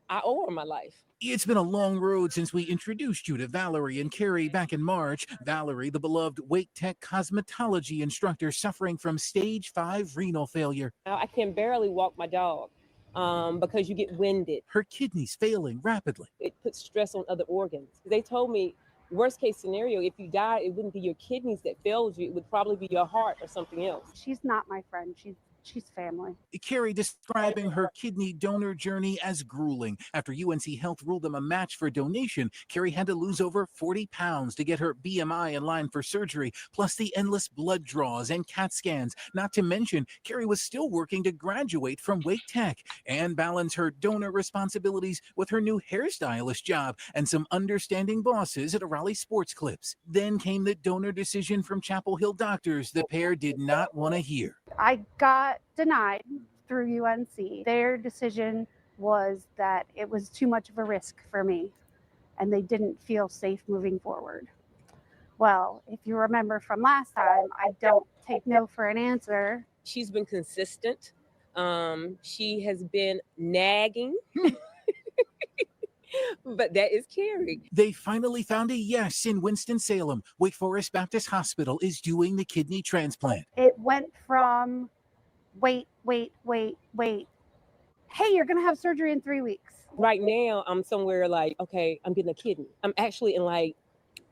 I owe her my life. It's been a long road since we introduced you to Valerie and Carrie back in March. Valerie, the beloved Wake Tech cosmetology instructor suffering from stage 5 renal failure. Now I can barely walk my dog because you get winded. Her kidneys failing rapidly. It puts stress on other organs. They told me, worst case scenario, if you die, it wouldn't be your kidneys that failed you. It would probably be your heart or something else. She's not my friend. She's family. Carrie describing her kidney donor journey as grueling. After UNC Health ruled them a match for donation, Carrie had to lose over 40 pounds to get her BMI in line for surgery, plus the endless blood draws and CAT scans. Not to mention, Carrie was still working to graduate from Wake Tech and balance her donor responsibilities with her new hairstylist job and some understanding bosses at a Raleigh Sports Clips. Then came the donor decision from Chapel Hill doctors the pair did not want to hear. I got denied through UNC. Their decision was that it was too much of a risk for me and they didn't feel safe moving forward. Well, if you remember from last time, I don't take no for an answer. She's been consistent. She has been nagging. But that is Carrie. They finally found a yes in Winston-Salem. Wake Forest Baptist Hospital is doing the kidney transplant. It went from wait. Hey, you're going to have surgery in 3 weeks. Right now, I'm somewhere like, okay, I'm getting a kidney. I'm actually in like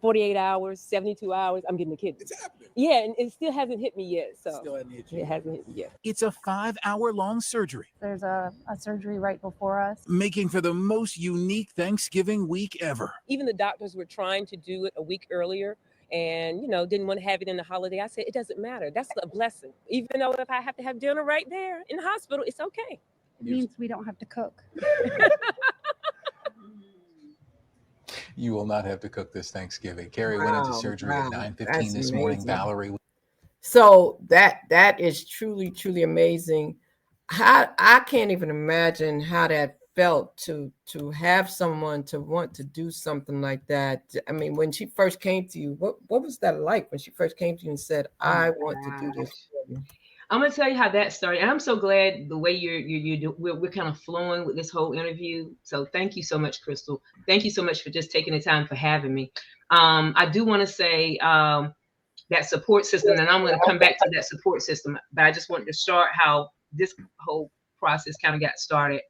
48 hours, 72 hours, I'm getting a kidney. It's happening. Yeah, and it still hasn't hit me yet. So Still hasn't hit you. It hasn't hit me yet. It's a 5-hour-long surgery. There's a surgery right before us. Making for the most unique Thanksgiving week ever. Even the doctors were trying to do it a week earlier and, didn't want to have it in the holiday. I said, it doesn't matter. That's a blessing. Even though if I have to have dinner right there in the hospital, it's okay. It means we don't have to cook. You will not have to cook this Thanksgiving. Carrie went into surgery at 9:15 this morning. Valerie. So that is truly, truly amazing. I can't even imagine how that felt to have someone to want to do something like that. I mean, when she first came to you, what was that like when she first came to you and said, I want to do this for you? I'm gonna tell you how that started. And I'm so glad the way we're kind of flowing with this whole interview. So thank you so much, Crystal. Thank you so much for just taking the time for having me. I do want to say that support system, and I'm going to come back to that support system. But I just wanted to start how this whole process kind of got started.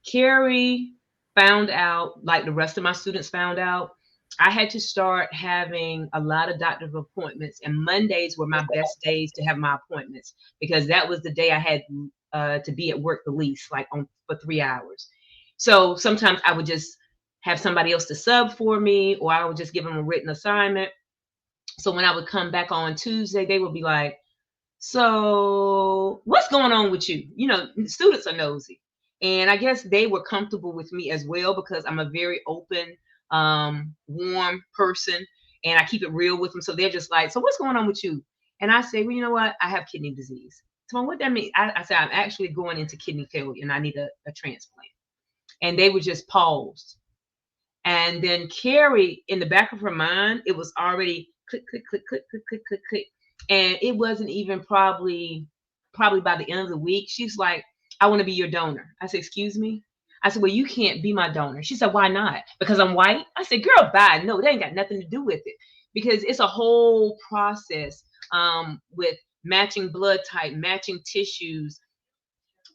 Carrie found out, like the rest of my students found out, I had to start having a lot of doctor's appointments, and Mondays were my best days to have my appointments because that was the day I had to be at work the least, like for 3 hours. So sometimes I would just have somebody else to sub for me, or I would just give them a written assignment. So when I would come back on Tuesday, they would be like, so what's going on with you? You know, students are nosy. And I guess they were comfortable with me as well because I'm a very open, warm person, and I keep it real with them. So they're just like, so what's going on with you? And I say, well, you know what? I have kidney disease. So what that means, I said, I'm actually going into kidney failure and I need a transplant. And they were just paused. And then Carrie, in the back of her mind, it was already click, click, click, click, click, click, click, click. And it wasn't even probably by the end of the week, she's like, I want to be your donor. I said, excuse me? I said, well, you can't be my donor. She said, why not? Because I'm white? I said, girl, bye. No, that ain't got nothing to do with it. Because it's a whole process with matching blood type, matching tissues.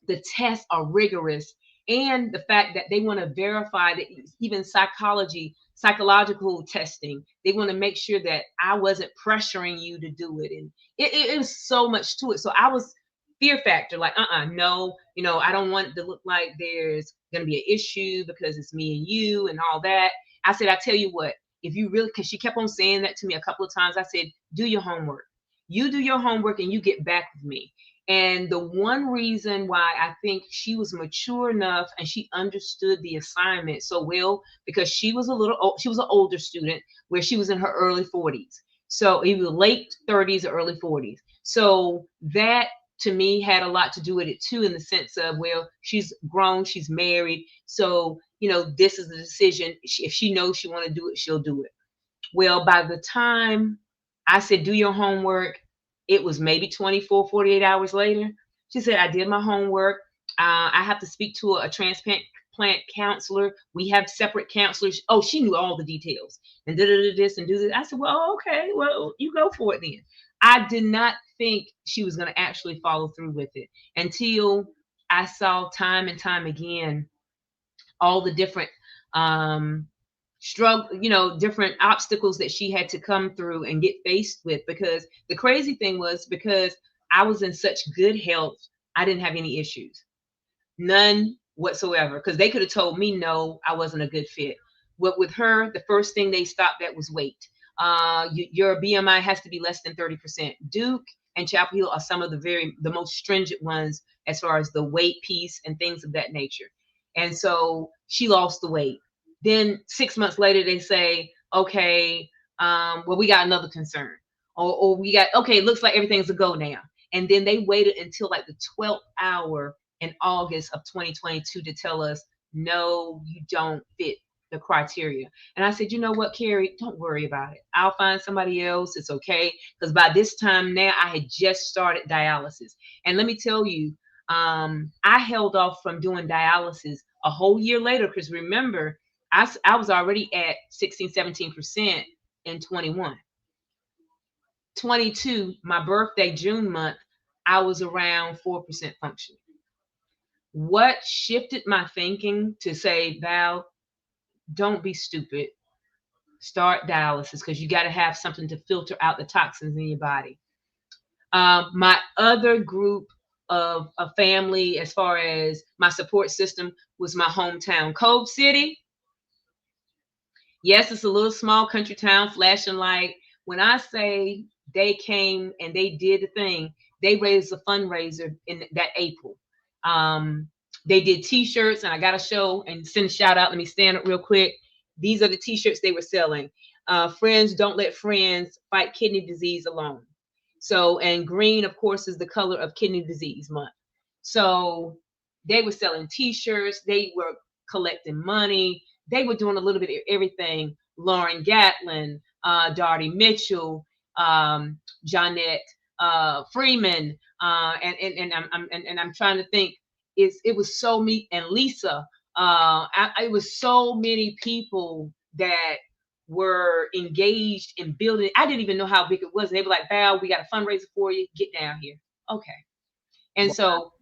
The tests are rigorous. And the fact that they want to verify that even psychological testing, they want to make sure that I wasn't pressuring you to do it. And it was so much to it. So I was fear factor, like, no, you know, I don't want it to look like there's going to be an issue because it's me and you and all that. I said, I tell you what, if you really, because she kept on saying that to me a couple of times, I said, do your homework. You do your homework and you get back with me. And the one reason why I think she was mature enough and she understood the assignment so well, because she was she was an older student where she was in her early 40s. So either late 30s or early 40s. So that to me had a lot to do with it too, in the sense of, well, she's grown, she's married. So, you know, this is the decision. If she knows she want to do it, she'll do it. Well, by the time I said, do your homework, it was maybe 24, 48 hours later. She said, I did my homework. I have to speak to a transplant counselor. We have separate counselors. Oh, she knew all the details and did this and do this. I said, well, okay, well, you go for it then. I did not think she was going to actually follow through with it until I saw time and time again all the different different obstacles that she had to come through and get faced with. Because the crazy thing was, because I was in such good health, I didn't have any issues, none whatsoever. Because they could have told me no, I wasn't a good fit. But with her, the first thing they stopped at was weight. Your BMI has to be less than 30%. Duke and Chapel Hill are some of the most stringent ones as far as the weight piece and things of that nature. And so she lost the weight. Then 6 months later, they say, okay, well, we got another concern. Or we got, okay, it looks like everything's a go now. And then they waited until like the 12th hour in August of 2022 to tell us, no, you don't fit the criteria. And I said, you know what, Carrie, don't worry about it. I'll find somebody else. It's okay. Because by this time now, I had just started dialysis. And let me tell you, I held off from doing dialysis a whole year later. Because remember, I was already at 16, 17% in 21. 22, my birthday, June month, I was around 4% functioning. What shifted my thinking to say, Val, don't be stupid. Start dialysis, because you got to have something to filter out the toxins in your body. My other group of a family, as far as my support system, was my hometown, Cove City. Yes, it's a little small country town, flashing light. When I say they came and they did the thing, they raised a fundraiser in that April. They did T-shirts, and I got to show and send a shout out. Let me stand up real quick. These are the T-shirts they were selling. Friends don't let friends fight kidney disease alone. So, and green, of course, is the color of Kidney Disease Month. So they were selling T-shirts. They were collecting money. They were doing a little bit of everything. Lauren Gatlin, Darty Mitchell, Jonette Freeman, and I'm trying to think. It was so me and Lisa. It was so many people that were engaged in building. I didn't even know how big it was. They were like, Val, we got a fundraiser for you. Get down here. Okay. And so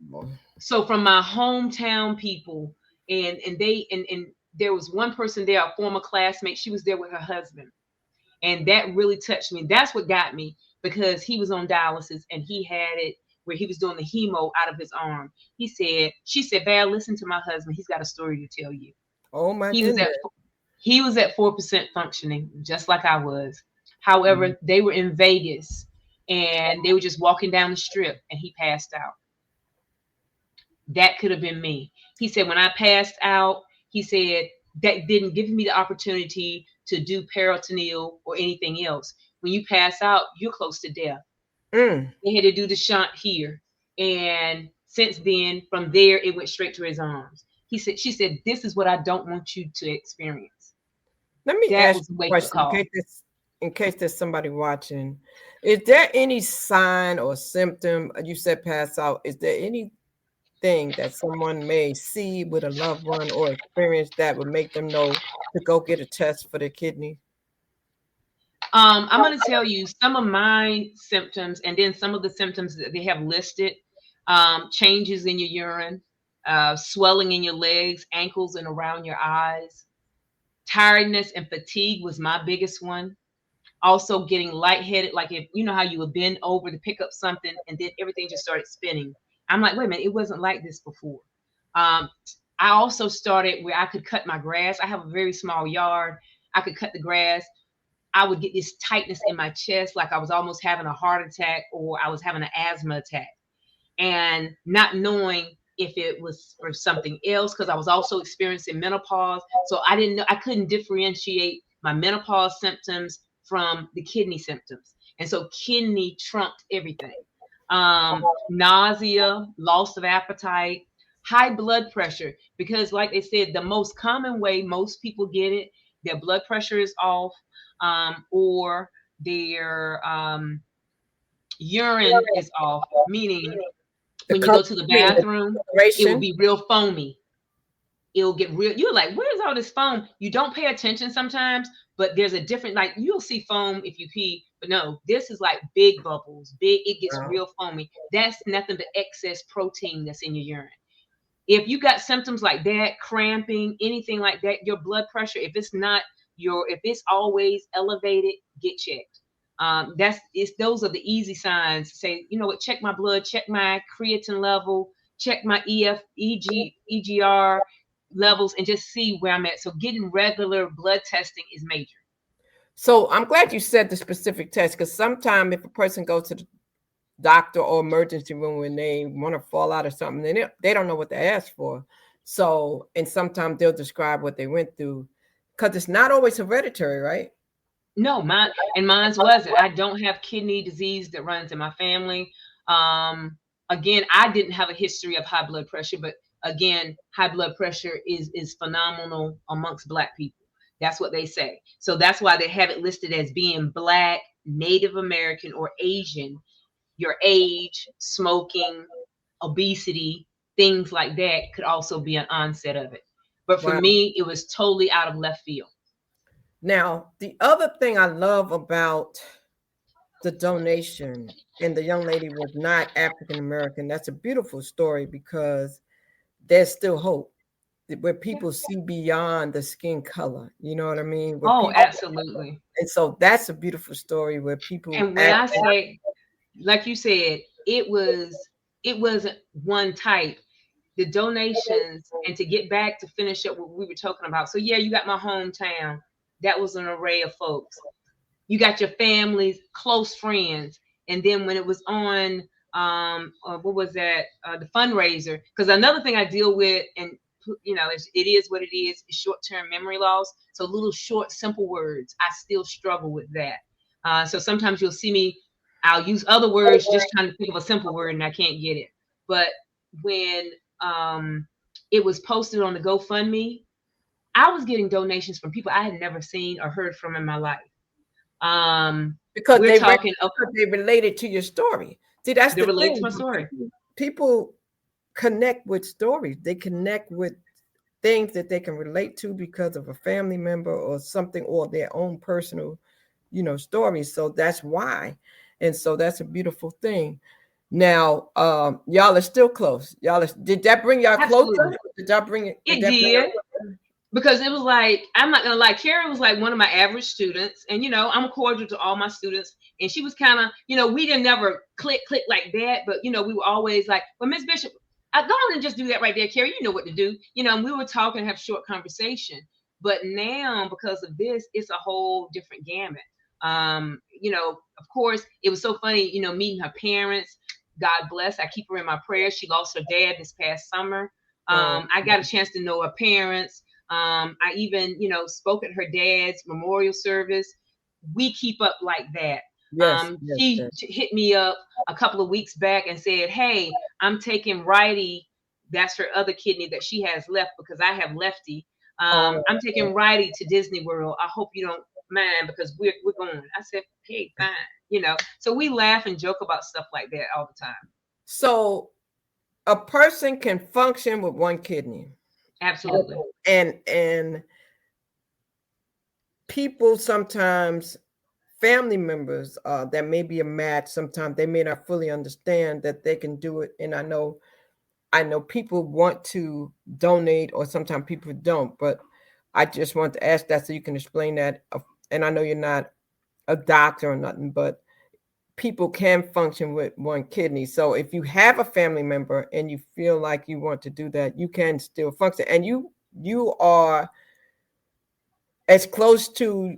from my hometown people, and there was one person there, a former classmate. She was there with her husband, and that really touched me. That's what got me, because he was on dialysis and he had it where he was doing the hemo out of his arm. She said, Val, listen to my husband. He's got a story to tell you. Oh my He goodness. he was at 4% functioning, just like I was. However, they were in Vegas and they were just walking down the strip and he passed out. That could have been me. He said, when I passed out, he said, that didn't give me the opportunity to do peritoneal or anything else. When you pass out, you're close to death. They had to do the shunt here. And since then, from there, it went straight to his arms. She said, this is what I don't want you to experience. Let me ask you a question in case there's somebody watching. Is there any sign or symptom? You said pass out. Is there anything that someone may see with a loved one or experience that would make them know to go get a test for their kidney? I'm going to tell you some of my symptoms, and then some of the symptoms that they have listed. Changes in your urine, swelling in your legs, ankles, and around your eyes. Tiredness and fatigue was my biggest one. Also getting lightheaded, like if you know how you would bend over to pick up something and then everything just started spinning. I'm like, wait a minute, it wasn't like this before. I also started where I could cut my grass. I have a very small yard. I could cut the grass. I would get this tightness in my chest, like I was almost having a heart attack or I was having an asthma attack, and not knowing if it was for something else, because I was also experiencing menopause. So I couldn't differentiate my menopause symptoms from the kidney symptoms. And so kidney trumped everything. Nausea, loss of appetite, high blood pressure, because like they said, the most common way most people get it, their blood pressure is off, or their urine is off, meaning when you go to the bathroom, it will be real foamy. It'll get real. You're like, where's all this foam? You don't pay attention sometimes, but there's a different, like you'll see foam if you pee, but no, this is like big bubbles, it gets real foamy. That's nothing but excess protein that's in your urine. If you got symptoms like that, cramping, anything like that, your blood pressure, if it's always elevated, get checked. Those are the easy signs to say, you know what, check my blood, check my creatine level, check my EGR levels, and just see where I'm at. So getting regular blood testing is major. So I'm glad you said the specific test, because sometimes if a person goes to the doctor or emergency room when they want to fall out or something, then they don't know what to ask for. So, and sometimes they'll describe what they went through, because it's not always hereditary, right? No, mine wasn't. I don't have kidney disease that runs in my family. Again, I didn't have a history of high blood pressure, but again, high blood pressure is phenomenal amongst Black people. That's what they say. So that's why they have it listed as being Black, Native American, or Asian. Your age, smoking, obesity, things like that could also be an onset of it. But for me, it was totally out of left field. Now, the other thing I love about the donation, and the young lady was not African American, that's a beautiful story, because there's still hope where people see beyond the skin color. You know what I mean? Absolutely. And so that's a beautiful story where people. And when I say, like you said, it wasn't one type. The donations, and to get back to finish up what we were talking about. So yeah, you got my hometown. That was an array of folks. You got your families, close friends. And then when it was on, what was that? The fundraiser. Because another thing I deal with, and you know, it is what it is short-term memory loss. So little short, simple words. I still struggle with that. So sometimes you'll see me, I'll use other words, just trying to think of a simple word and I can't get it. But when it was posted on the GoFundMe, I was getting donations from people I had never seen or heard from in my life. Because they related to your story. See, that's the thing. To my story. People connect with stories. They connect with things that they can relate to because of a family member or something, or their own personal, stories. So that's why. And so that's a beautiful thing. Now, y'all are still close. Did that bring y'all closer? Did y'all bring it? It did. Because it was like, I'm not gonna lie, Carrie was like one of my average students, and I'm cordial to all my students, and she was kind of, we didn't never click like that, but we were always like, well, Miss Bishop, I go on and just do that right there, Carrie, you know what to do, and we would talk and have short conversation. But now, because of this, it's a whole different gamut. Of course, it was so funny, meeting her parents. God bless, I keep her in my prayers. She lost her dad this past summer. I got a chance to know her parents. I even, spoke at her dad's memorial service. We keep up like that. She hit me up a couple of weeks back and said, hey, I'm taking righty. That's her other kidney that she has left because I have lefty. I'm taking righty to Disney World. I hope you don't mind because we're going. I said, hey, fine. So we laugh and joke about stuff like that all the time. So a person can function with one kidney. Absolutely. And people sometimes, family members that may be a match, sometimes they may not fully understand that they can do it. And I know people want to donate, or sometimes people don't, but I just want to ask that so you can explain that. And I know you're not a doctor or nothing, but people can function with one kidney. So if you have a family member and you feel like you want to do that, you can still function. And you are as close to,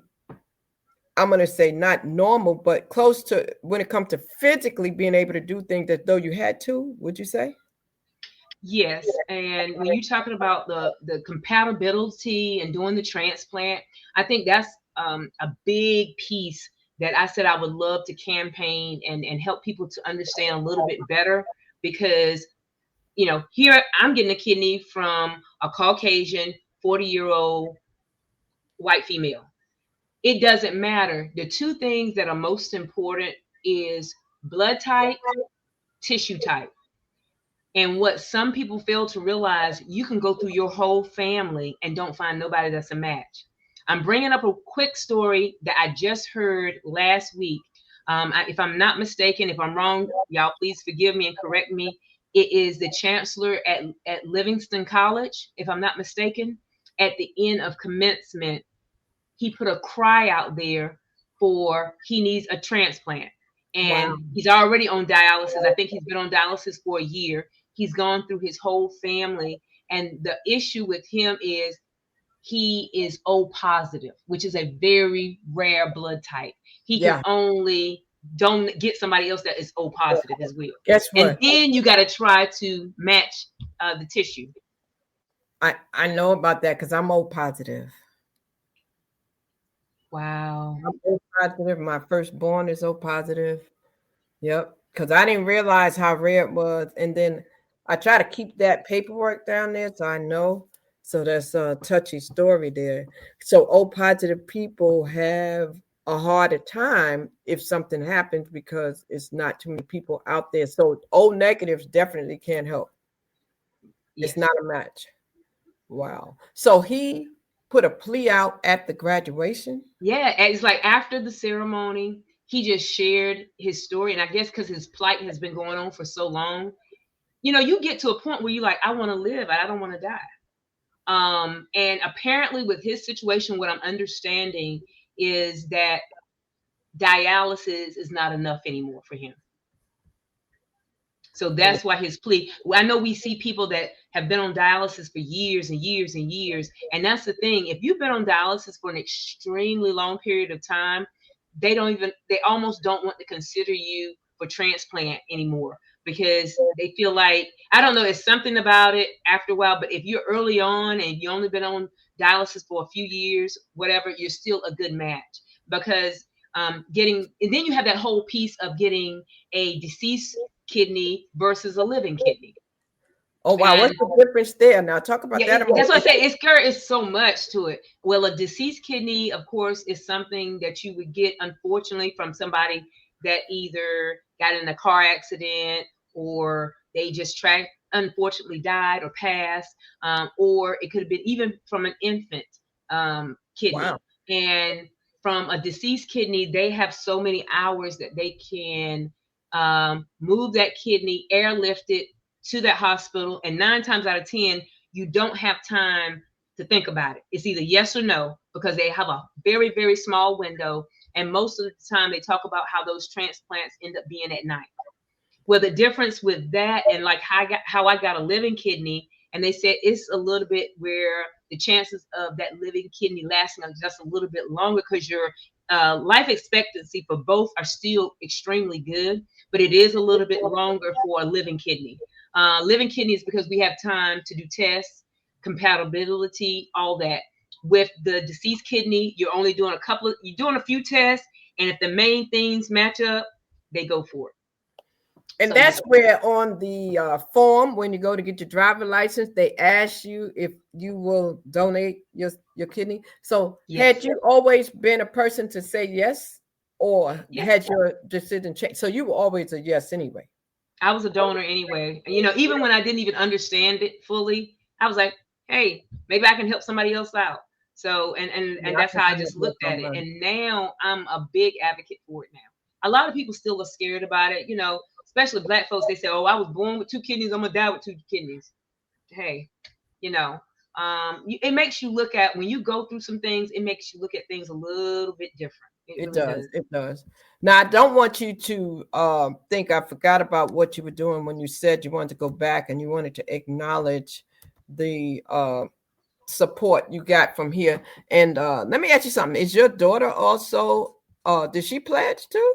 I'm going to say not normal, but close to when it comes to physically being able to do things as though you had to, would you say? Yes. And when you're talking about the compatibility and doing the transplant, I think that's a big piece that I said I would love to campaign and help people to understand a little bit better, because, here I'm getting a kidney from a Caucasian 40-year-old white female. It doesn't matter. The two things that are most important is blood type, tissue type. And what some people fail to realize, you can go through your whole family and don't find nobody that's a match. I'm bringing up a quick story that I just heard last week. If I'm not mistaken, if I'm wrong, y'all please forgive me and correct me. It is the chancellor at Livingston College, if I'm not mistaken. At the end of commencement, he put a cry out there for he needs a transplant. And he's already on dialysis. I think he's been on dialysis for a year. He's gone through his whole family. And the issue with him is he is O positive, which is a very rare blood type. He can only don't get somebody else that is O positive as well. Guess what? And then you got to try to match the tissue. I know about that because I'm O positive. Wow. I'm O positive. My firstborn is O positive. Yep. Because I didn't realize how rare it was. And then I try to keep that paperwork down there so I know. So that's a touchy story there. So O positive people have a harder time if something happens because it's not too many people out there. So O negatives definitely can't help. Yes. It's not a match. Wow. So he put a plea out at the graduation? Yeah, it's like after the ceremony, he just shared his story. And I guess because his plight has been going on for so long, you get to a point where you're like, I want to live, I don't want to die. And apparently with his situation, what I'm understanding is that dialysis is not enough anymore for him. So that's why his plea. I know we see people that have been on dialysis for years and years and years. And that's the thing. If you've been on dialysis for an extremely long period of time, they almost don't want to consider you for transplant anymore, because they feel like, I don't know, it's something about it after a while. But if you're early on and you only been on dialysis for a few years, whatever, you're still a good match, because and then you have that whole piece of getting a deceased kidney versus a living kidney. Oh wow, what's the difference there? Now talk about that. That's what I say. It's so much to it. Well, a deceased kidney, of course, is something that you would get, unfortunately, from somebody that either got in a car accident or they just unfortunately died or passed, or it could have been even from an infant kidney. Wow. And from a deceased kidney, they have so many hours that they can move that kidney, airlift it to that hospital, and 9 times out of 10, you don't have time to think about it. It's either yes or no, because they have a very, very small window. And most of the time they talk about how those transplants end up being at night. Well, the difference with that and like how I got a living kidney, and they said it's a little bit where the chances of that living kidney lasting just a little bit longer, because your life expectancy for both are still extremely good, but it is a little bit longer for a living kidney. Living kidney is because we have time to do tests, compatibility, all that. With the deceased kidney, you're only doing you're doing a few tests, and if the main things match up, they go for it. And that's where on the form, when you go to get your driver license, they ask you if you will donate your kidney. So had you always been a person to say yes, or had your decision changed? So you were always a yes anyway. I was a donor anyway. You know, even when I didn't even understand it fully, I was like, hey, maybe I can help somebody else out. So, and that's how I just looked at it. And now I'm a big advocate for it now. A lot of people still are scared about it, you know, especially Black folks. They say, oh, I was born with 2 kidneys, I'm gonna die with 2 kidneys. Hey, you know, it makes you look at, when you go through some things, it makes you look at things a little bit different. It does. It does. Now, I don't want you to think I forgot about what you were doing when you said you wanted to go back and you wanted to acknowledge the support you got from here. And let me ask you something. Is your daughter also, did she pledge too?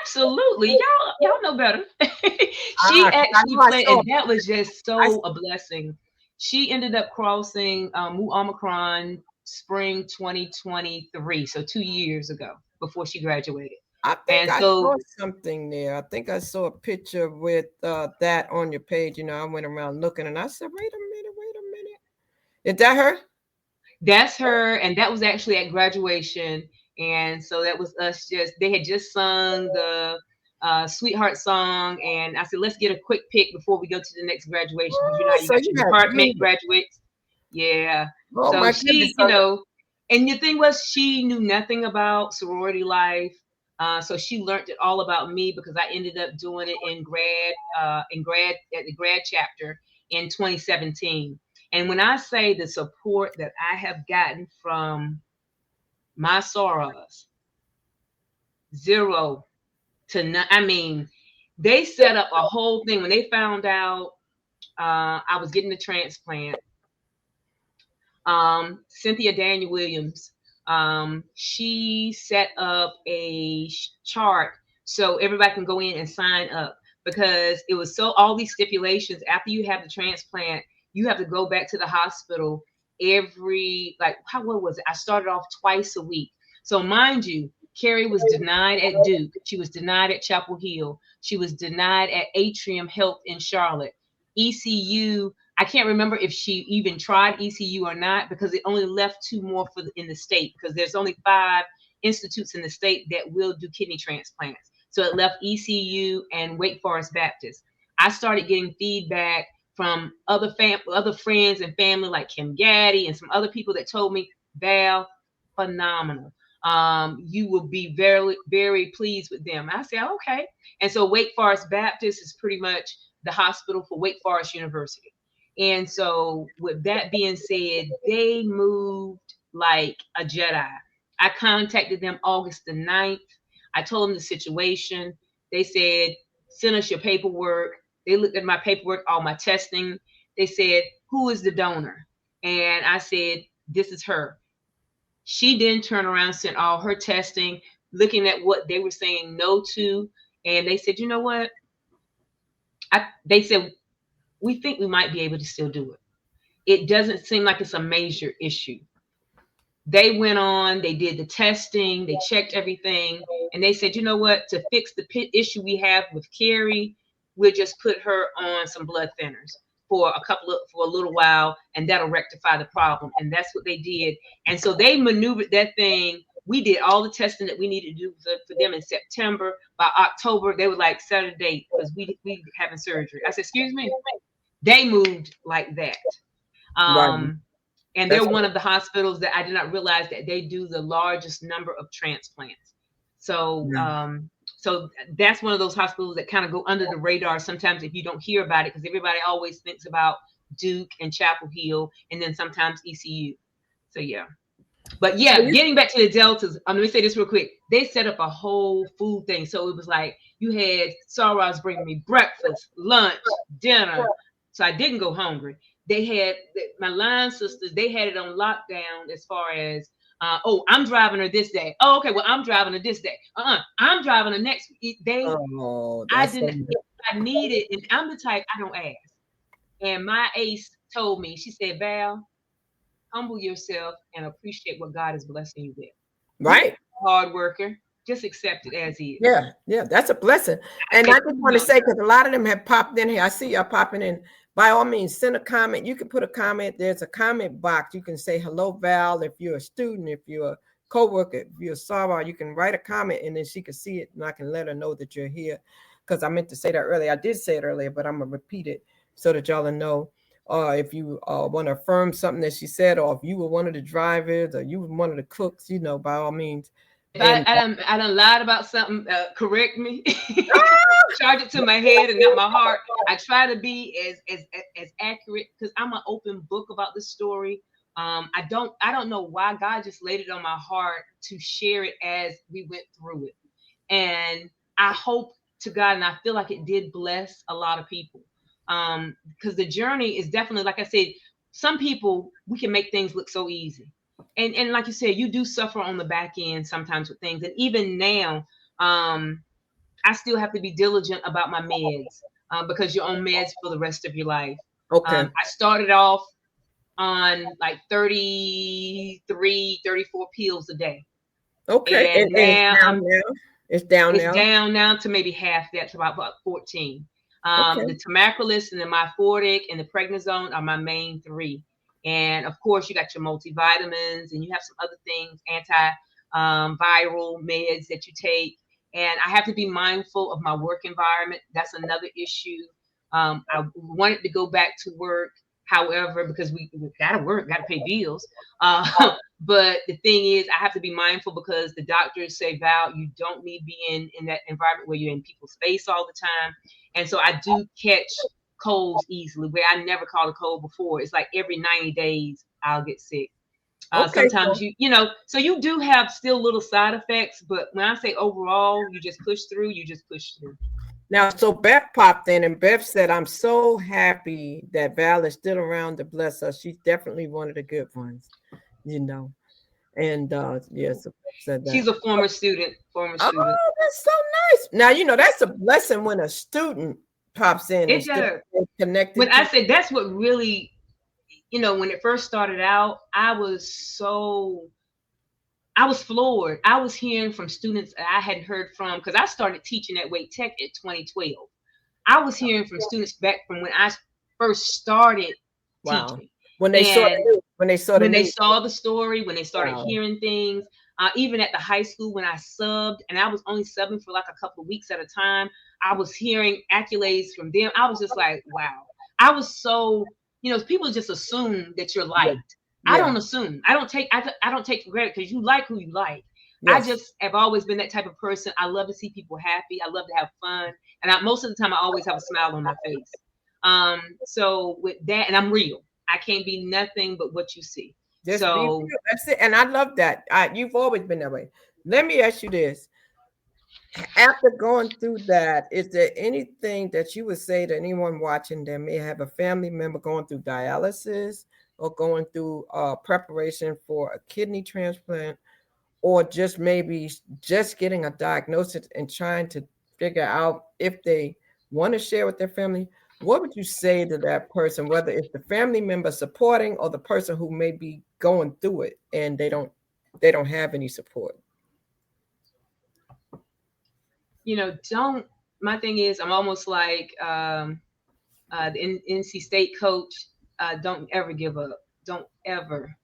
Absolutely. Y'all know better. She actually pledged, and that was just so a blessing. She ended up crossing Mu Omicron spring 2023, so 2 years ago, before she graduated. I think I saw something there. I think I saw a picture with that on your page. You know, I went around looking and I said, wait a minute. Is that her? That's her. And that was actually at graduation. And so that was us they had just sung the Sweetheart song. And I said, let's get a quick pic before we go to the next graduation. Because you know, you got your department graduates. Yeah. Oh, so she, you know, and the thing was, she knew nothing about sorority life. So she learned it all about me, because I ended up doing it at the grad chapter in 2017. And when I say the support that I have gotten from my sorors, 0 to none. I mean, they set up a whole thing when they found out I was getting the transplant. Cynthia Daniel Williams, she set up a chart so everybody can go in and sign up, because it was all these stipulations. After you have the transplant, you have to go back to the hospital every, what was it? I started off twice a week. So mind you, Carrie was denied at Duke. She was denied at Chapel Hill. She was denied at Atrium Health in Charlotte. ECU, I can't remember if she even tried ECU or not, because it only left 2 more in the state, because there's only 5 institutes in the state that will do kidney transplants. So it left ECU and Wake Forest Baptist. I started getting feedback from other friends and family like Kim Gaddy and some other people that told me, Val, phenomenal. You will be very, very pleased with them. I said, okay. And so Wake Forest Baptist is pretty much the hospital for Wake Forest University. And so with that being said, they moved like a Jedi. I contacted them August the 9th. I told them the situation. They said, send us your paperwork. They looked at my paperwork, all my testing. They said, who is the donor? And I said, this is her. She then turned around, sent all her testing, looking at what they were saying no to. And they said, you know what? They said, we think we might be able to still do it. It doesn't seem like it's a major issue. They went on, they did the testing, they checked everything. And they said, you know what? To fix the issue we have with Carrie, we'll just put her on some blood thinners for a little while, and that'll rectify the problem. And that's what they did. And so they maneuvered that thing. We did all the testing that we needed to do for them in September. By October, they were like, set a date, because we having surgery. I said, excuse me. They moved like that. And they're one of the hospitals that I did not realize that they do the largest number of transplants. So so that's one of those hospitals that kind of go under the radar sometimes if you don't hear about it, because everybody always thinks about Duke and Chapel Hill, and then sometimes ECU. So yeah. But yeah, getting back to the Deltas, let me say this real quick. They set up a whole food thing. So it was like you had Sarah's bringing me breakfast, lunch, dinner. So I didn't go hungry. They had my line sisters, they had it on lockdown as far as, I'm driving her this day. Oh, okay, well, I'm driving her this day. I'm driving her next week. I needed, and I'm the type, I don't ask. And my ace told me, she said, Val, humble yourself and appreciate what God is blessing you with. Right. Hard worker. Just accept it as he is. Yeah, that's a blessing. And I just want to say, because a lot of them have popped in here. I see y'all popping in. By all means, send a comment. You can put a comment. There's a comment box. You can say, hello, Val. If you're a student, if you're a co-worker, if you're a Sarah, you can write a comment and then she can see it and I can let her know that you're here. Because I meant to say that earlier. I did say it earlier, but I'm going to repeat it so that y'all know. If you want to affirm something that she said, or if you were one of the drivers or you were one of the cooks, by all means. If I done lied about something, correct me. Charge it to my head and not my heart. I try to be as accurate because I'm an open book about this story. I don't know why God just laid it on my heart to share it as we went through it. And I hope to God, and I feel like it did bless a lot of people. Because the journey is definitely, like I said, some people, we can make things look so easy. And like you said, you do suffer on the back end sometimes with things. And even now, I still have to be diligent about my meds because you're on meds for the rest of your life. Okay. I started off on like 33, 34 pills a day. Okay. And now it's down now. It's down now to maybe half that, to about 14. The Temacrolus and the Myfortic and the Prednisone are my main three. And of course, you got your multivitamins and you have some other things, anti-viral meds that you take. And I have to be mindful of my work environment. That's another issue. I wanted to go back to work. However, because we got to work, got to pay bills. But the thing is, I have to be mindful because the doctors say, Val, you don't need to be in that environment where you're in people's face all the time. And so I do catch colds easily, where I never caught a cold before. It's like every 90 days I'll get sick. Sometimes so you do have still little side effects, but when I say overall, you just push through. Now, so Beth popped in and Beth said, I'm so happy that Val is still around to bless us. She's definitely one of the good ones, And yes, said that. She's a former student. Oh, that's so nice. Now, that's a blessing when a student pops in and still connected. When I say that's what really, when it first started out, I was floored. I was hearing from students that I hadn't heard from because I started teaching at Wake Tech in 2012. I was hearing from students back from when I first started teaching. When they saw the story, when they started hearing things, even at the high school when I subbed, and I was only subbing for like a couple of weeks at a time, I was hearing accolades from them. I was just like, wow. I was so, people just assume that you're liked. I don't assume. I don't take for granted because you like who you like. Yes. I just have always been that type of person. I love to see people happy. I love to have fun. And most of the time I always have a smile on my face. So with that, and I'm real. I can't be nothing but what you see. That's it. And I love that. You've always been that way. Let me ask you this. After going through that, is there anything that you would say to anyone watching that may have a family member going through dialysis or going through preparation for a kidney transplant, or just maybe just getting a diagnosis and trying to figure out if they want to share with their family? What would you say to that person, whether it's the family member supporting or the person who may be going through it and they don't have any support? My thing is, I'm almost like the NC State coach. Don't ever give up. Don't ever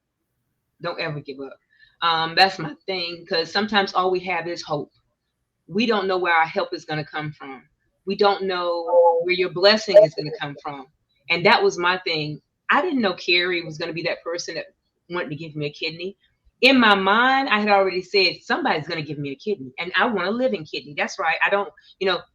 give up. That's my thing, because sometimes all we have is hope. We don't know where our help is going to come from. We don't know where your blessing is going to come from. And that was my thing. I didn't know Carrie was going to be that person that wanted to give me a kidney. In my mind, I had already said, somebody's going to give me a kidney, and I want a living kidney. That's right. I don't,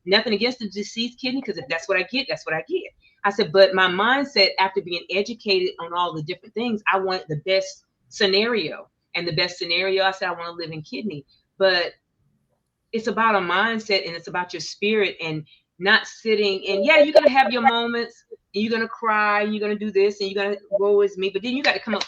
nothing against the deceased kidney, because if that's what I get, that's what I get. I said, but my mindset after being educated on all the different things, I want the best scenario. And the best scenario, I said, I want to live in kidney. But it's about a mindset, and it's about your spirit, and not sitting. And yeah, you're going to have your moments, and you're going to cry, and you're going to do this, and you're going to woe is me. But then you got to come up.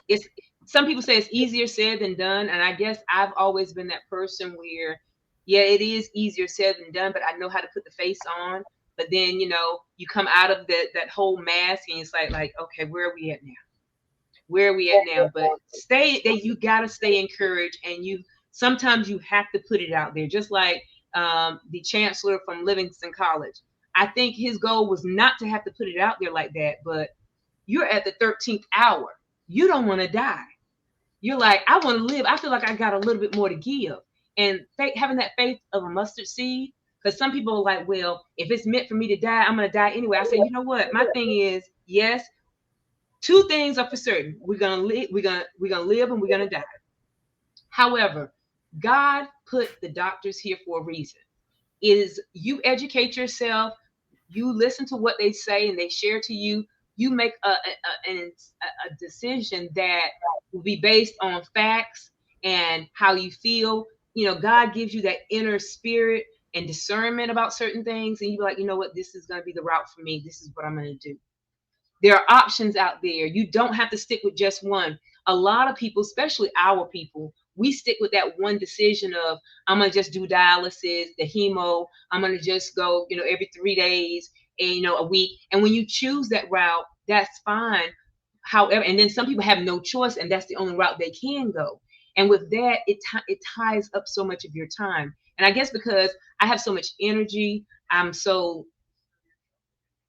It's, some people say it's easier said than done. And I guess I've always been that person where, yeah, it is easier said than done, but I know how to put the face on. But then, you come out of that whole mask, and it's like, okay, where are we at now? Where are we at now? But you got to stay encouraged, and sometimes you have to put it out there. Just like the chancellor from Livingston College. I think his goal was not to have to put it out there like that, but you're at the 13th hour. You don't want to die. You're like, I want to live. I feel like I got a little bit more to give. And having that faith of a mustard seed, because some people are like, well, if it's meant for me to die, I'm going to die anyway. I say, you know what? My thing is, yes, two things are for certain. We're going to live, we're going to live, and we're going to die. However, God put the doctors here for a reason. Is you educate yourself, you listen to what they say, and they share to you. You make a decision that will be based on facts and how you feel. God gives you that inner spirit and discernment about certain things, and you're like, you know what, this is going to be the route for me. This is what I'm going to do. There are options out there. You don't have to stick with just one. A lot of people, especially our people, we stick with that one decision of, I'm going to just do dialysis, the hemo. I'm going to just go, every 3 days and, a week. And when you choose that route, that's fine. However, and then some people have no choice, and that's the only route they can go. And with that, it ties up so much of your time. And I guess because I have so much energy, I'm so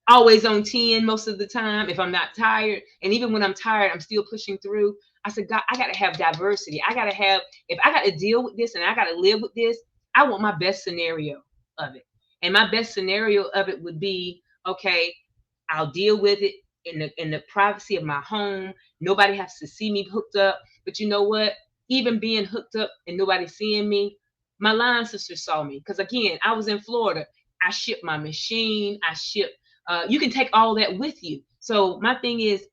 always on 10 most of the time if I'm not tired. And even when I'm tired, I'm still pushing through. I said, God, I got to have diversity. I got to have, if I got to deal with this and I got to live with this, I want my best scenario of it. And my best scenario of it would be, okay, I'll deal with it in the privacy of my home. Nobody has to see me hooked up. But you know what? Even being hooked up and nobody seeing me, my line sister saw me. Because again, I was in Florida. I shipped my machine. You can take all that with you. So my thing is,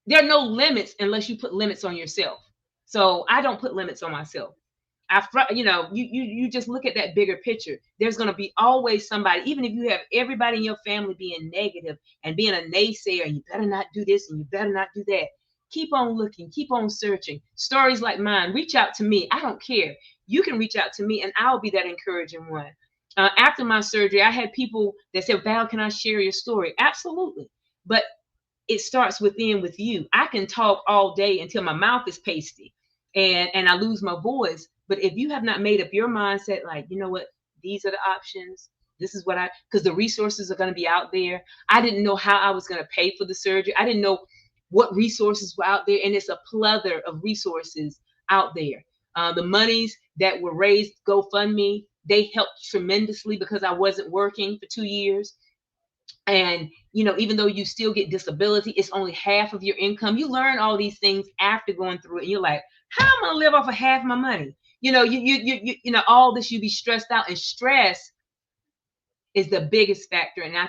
there are no limits unless you put limits on yourself. So I don't put limits on myself. You just look at that bigger picture. There's going to be always somebody, even if you have everybody in your family being negative and being a naysayer, and you better not do this and you better not do that. Keep on looking, keep on searching. Stories like mine, reach out to me. I don't care. You can reach out to me and I'll be that encouraging one. After my surgery, I had people that said, Val, can I share your story? Absolutely. But it starts with you. I can talk all day until my mouth is pasty and I lose my voice. But if you have not made up your mindset, like, you know what, these are the options. This is because the resources are going to be out there. I didn't know how I was going to pay for the surgery. I didn't know what resources were out there. And it's a plethora of resources out there. The monies that were raised, GoFundMe, they helped tremendously because I wasn't working for 2 years. And, even though you still get disability, it's only half of your income. You learn all these things after going through it. And you're like, how am I going to live off of half my money? All this, you be stressed out, and stress is the biggest factor. And I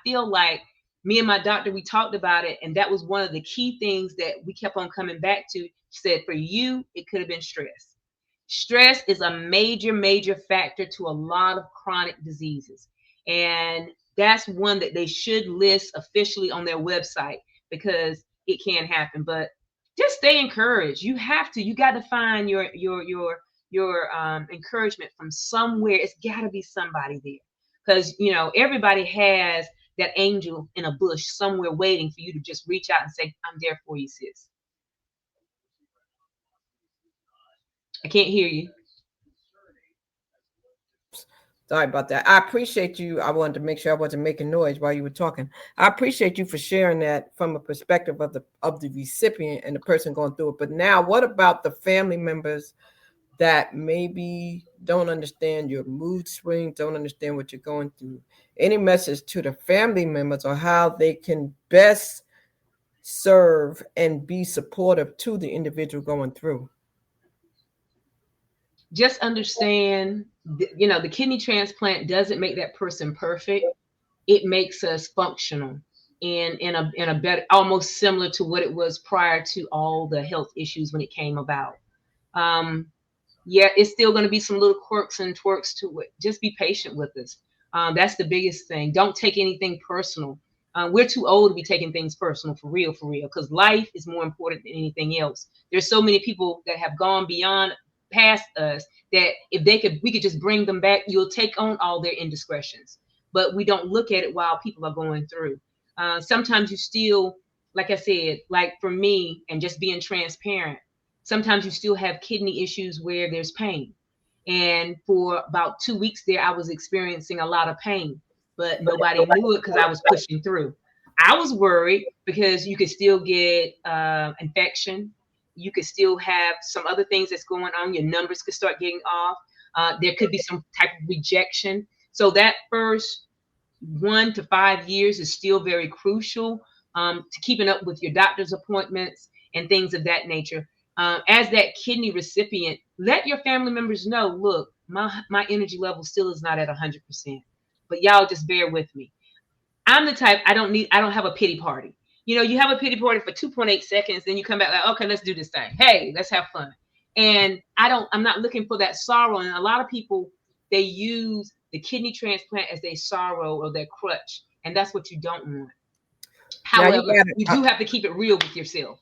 feel like me and my doctor, we talked about it. And that was one of the key things that we kept on coming back to. She said, for you, it could have been stress. Stress is a major, major factor to a lot of chronic diseases. And that's one that they should list officially on their website, because it can happen. But just stay encouraged. You got to find your encouragement from somewhere. It's got to be somebody there, because everybody has that angel in a bush somewhere waiting for you to just reach out and say, I'm there for you, sis. I can't hear you. Sorry about that. I appreciate you. I wanted to make sure I wasn't making noise while you were talking. I appreciate you for sharing that from a perspective of the recipient and the person going through it. But now, what about the family members that maybe don't understand your mood swings, don't understand what you're going through? Any message to the family members on how they can best serve and be supportive to the individual going through? Just understand, the kidney transplant doesn't make that person perfect. it makes us functional in a better, almost similar to what it was prior to all the health issues when it came about. Yeah, it's still going to be some little quirks and twerks to it. Just be patient with us. That's the biggest thing. Don't take anything personal. We're too old to be taking things personal, for real, because life is more important than anything else. There's so many people that have gone beyond, past us, that if we could just bring them back, you'll take on all their indiscretions. But we don't look at it while people are going through. Sometimes you still, like I said, like for me, and just being transparent, sometimes you still have kidney issues where there's pain. And for about 2 weeks there, I was experiencing a lot of pain, but nobody knew it because I was pushing through. I was worried because you could still get infection. You could still have some other things that's going on. Your numbers could start getting off. There could be some type of rejection. So that first 1 to 5 years is still very crucial to keeping up with your doctor's appointments and things of that nature. As that kidney recipient, let your family members know, look, my energy level still is not at 100%, but y'all just bear with me. I'm the type, I don't have a pity party. You have a pity party for 2.8 seconds, then you come back like, okay, let's do this thing. Hey, let's have fun. And I'm not looking for that sorrow. And a lot of people, they use the kidney transplant as their sorrow or their crutch. And that's what you don't want. However, you do have to keep it real with yourself.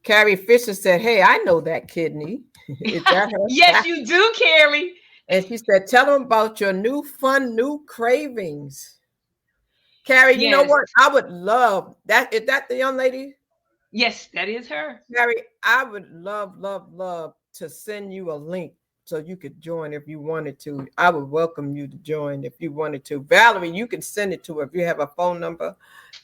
Carrie Fisher said, hey, I know that kidney. Is that her? Yes, you do, Carrie. And she said, tell them about your new cravings. Carrie, yes. You know what? I would love that. Is that the young lady? Yes, that is her. Carrie, I would love to send you a link so you could join if you wanted to. I would welcome you to join if you wanted to. Valerie, you can send it to her if you have a phone number.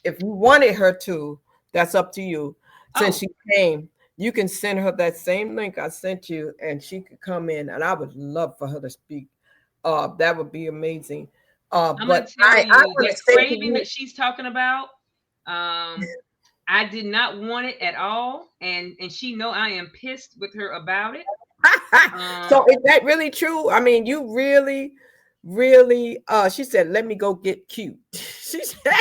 If you wanted her to, that's up to you. Since she came, you can send her that same link I sent you and she could come in, and I would love for her to speak. That would be amazing. But I that craving that she's talking about, I did not want it at all. And she know I am pissed with her about it. So is that really true? I mean, you really, she said, let me go get cute. She said,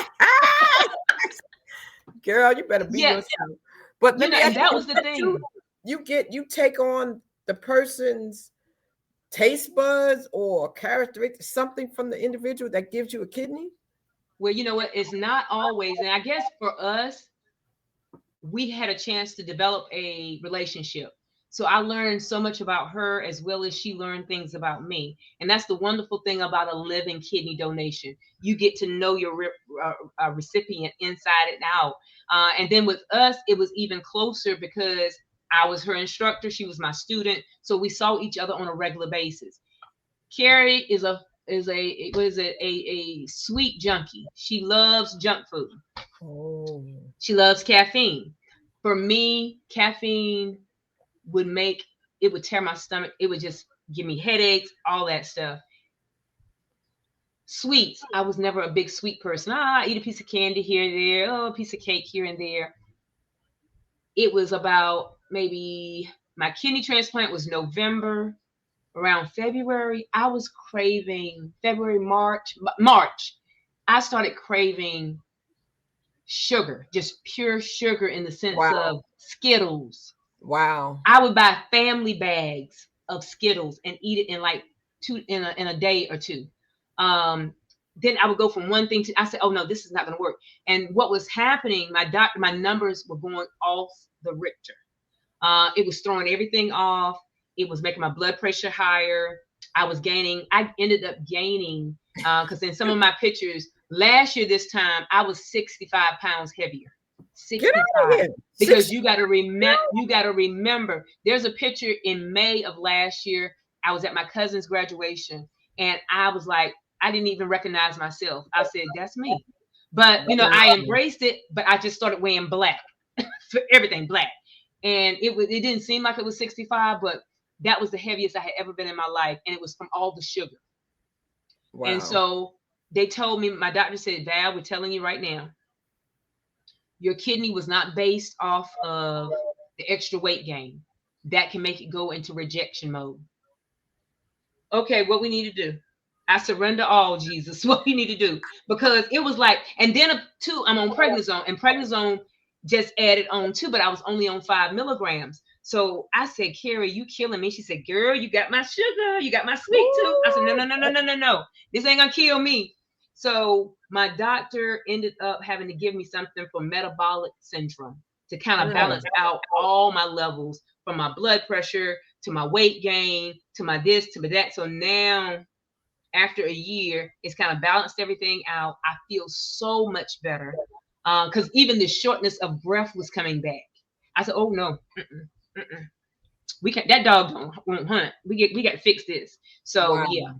girl, you better be yourself. But that was the thing. You take on the person's taste buds or characteristic, something from the individual that gives you a kidney? Well, you know what? It's not always. And I guess for us, we had a chance to develop a relationship. So I learned so much about her as well as she learned things about me. And that's the wonderful thing about a living kidney donation. You get to know your recipient inside and out. And then with us, it was even closer because I was her instructor. She was my student. So we saw each other on a regular basis. Carrie is a sweet junkie. She loves junk food. Oh. She loves caffeine. For me, caffeine would tear my stomach. It would just give me headaches, all that stuff. Sweets, I was never a big sweet person. I eat a piece of candy here and there, a piece of cake here and there. It was about maybe my kidney transplant was November. Around February, I was craving March. I started craving sugar, just pure sugar in the sense of Skittles. Wow. I would buy family bags of Skittles and eat it in like in a day or two. Then I would go from one thing to, I said, oh no, this is not going to work. And what was happening, my numbers were going off the Richter. It was throwing everything off. It was making my blood pressure higher. I ended up gaining, because in some of my pictures, last year this time, I was 65 pounds heavier. 65. Because you got to remember, there's a picture in May of last year. I was at my cousin's graduation, and I was like, I didn't even recognize myself. I said, that's me. But, I embraced it, but I just started wearing black, for everything black. And it didn't seem like it was 65, but that was the heaviest I had ever been in my life. And it was from all the sugar. Wow. And so they told me, my doctor said, Val, we're telling you right now, your kidney was not based off of the extra weight gain. That can make it go into rejection mode. Okay, what we need to do. I surrender all, Jesus. What you need to do, because it was like, and then too, I'm on prednisone, and prednisone just added on too, but I was only on 5 milligrams. So I said, Carrie, you killing me. She said, girl, you got my sugar, you got my sweet tooth. I said, no. This ain't gonna kill me. So my doctor ended up having to give me something for metabolic syndrome to kind of balance out all my levels, from my blood pressure to my weight gain to my this to my that. So now, after a year, it's kind of balanced everything out. I feel so much better, because even the shortness of breath was coming back. I said, oh no, we can't. That dog won't hunt. We got to fix this. So yeah,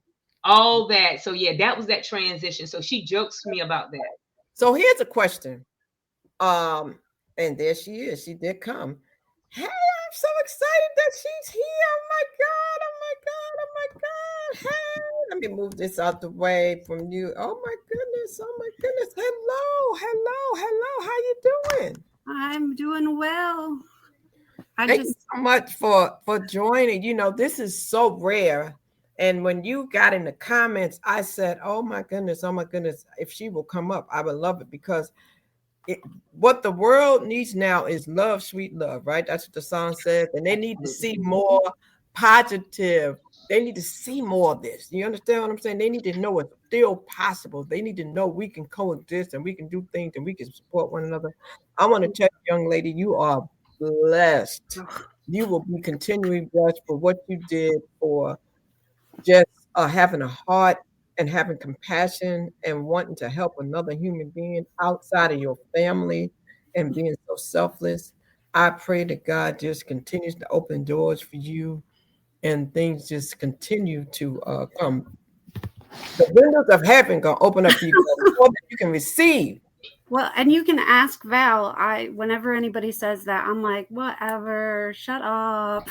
all that. So yeah, that was that transition. So she jokes me about that. So here's a question. And there she is. She did come. Hey, I'm so excited that she's here. Oh my God. Hey, let me move this out the way from you. Oh my goodness. Hello. How you doing? I'm doing well. Thank you so much for joining. You know, this is so rare. And when you got in the comments, I said, oh my goodness. If she will come up, I would love it, because what the world needs now is love, sweet love, right? That's what the song says. And they need to see more positive. They need to see more of this. You understand what I'm saying? They need to know it's still possible. They need to know we can coexist and we can do things and we can support one another. I want to tell you, young lady, you are blessed. You will be continually blessed for what you did, for just having a heart and having compassion and wanting to help another human being outside of your family and being so selfless. I pray that God just continues to open doors for you and things just continue to come. The windows of heaven gonna open up for you so that you can receive. Well, and you can ask Val. Whenever anybody says that, I'm like, whatever, shut up.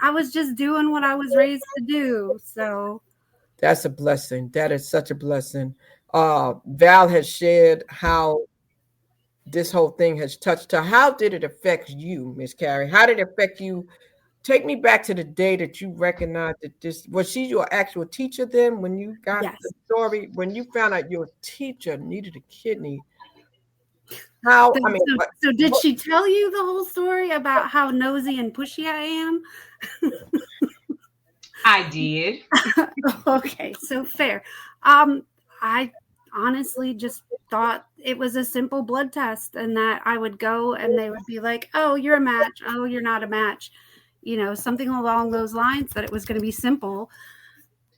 I was just doing what I was raised to do. So that's a blessing. That is such a blessing. Val has shared how this whole thing has touched her. How did it affect you, Miss Carrie? How did it affect you? Take me back to the day that you recognized that this was she your actual teacher then, when you got the story, when you found out your teacher needed a kidney. How, I mean, so did she tell you the whole story about how nosy and pushy I am? I did. Okay, so fair. I honestly just thought it was a simple blood test, and that I would go and they would be like, oh, you're a match. Oh, you're not a match. You know, something along those lines, that it was going to be simple.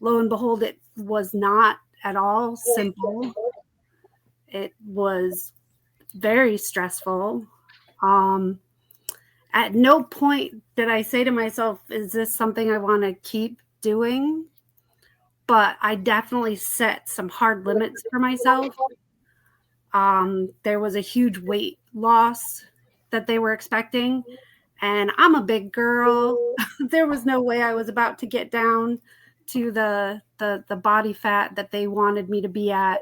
Lo and behold, it was not at all simple. It was very stressful. At no point did I say to myself, is this something I want to keep doing? But I definitely set some hard limits for myself. There was a huge weight loss that they were expecting. And I'm a big girl. There was no way I was about to get down to the body fat that they wanted me to be at.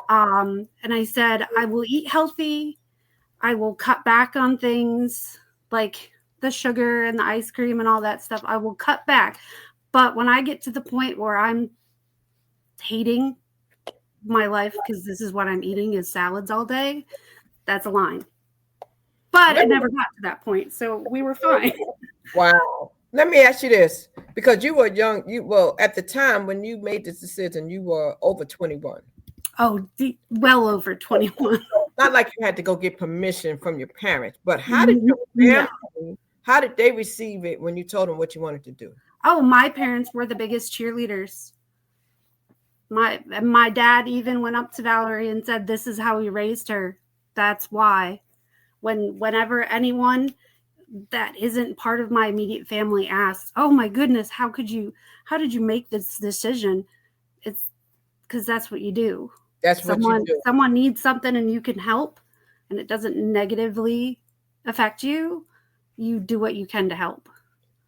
And I said, I will eat healthy. I will cut back on things like the sugar and the ice cream and all that stuff. I will cut back. But when I get to the point where I'm hating my life because this is what I'm eating is salads all day, that's a line. But it never got to that point, so we were fine. Wow. Let me ask you this, because you were young. At the time when you made this decision, you were over 21. Oh, well over 21. Not like you had to go get permission from your parents, but how did your family, how did they receive it when you told them what you wanted to do? Oh, my parents were the biggest cheerleaders. My dad even went up to Valerie and said, this is how we raised her. That's why. Whenever anyone that isn't part of my immediate family asks, oh my goodness, how did you make this decision? It's because that's what you do. That's what you do. Someone needs something and you can help, and it doesn't negatively affect you. You do what you can to help.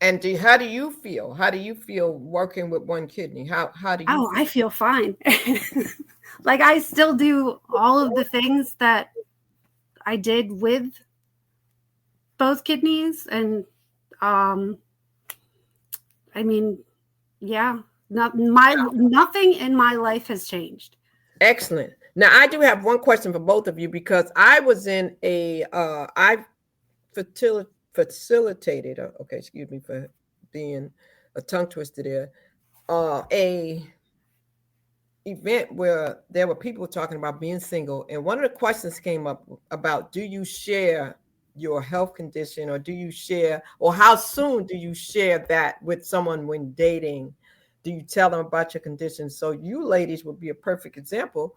And how do you feel? How do you feel working with one kidney? How do you feel? I feel fine. Like, I still do all of the things that I did with both kidneys. And I mean, yeah, Nothing in my life has changed. Excellent. Now I do have one question for both of you, because I was in a I facilitated. Okay, excuse me for being a tongue twister there. A event where there were people talking about being single, and one of the questions came up about, do you share your health condition, or do you share, or how soon do you share that with someone when dating? Do you tell them about your condition? So you ladies would be a perfect example,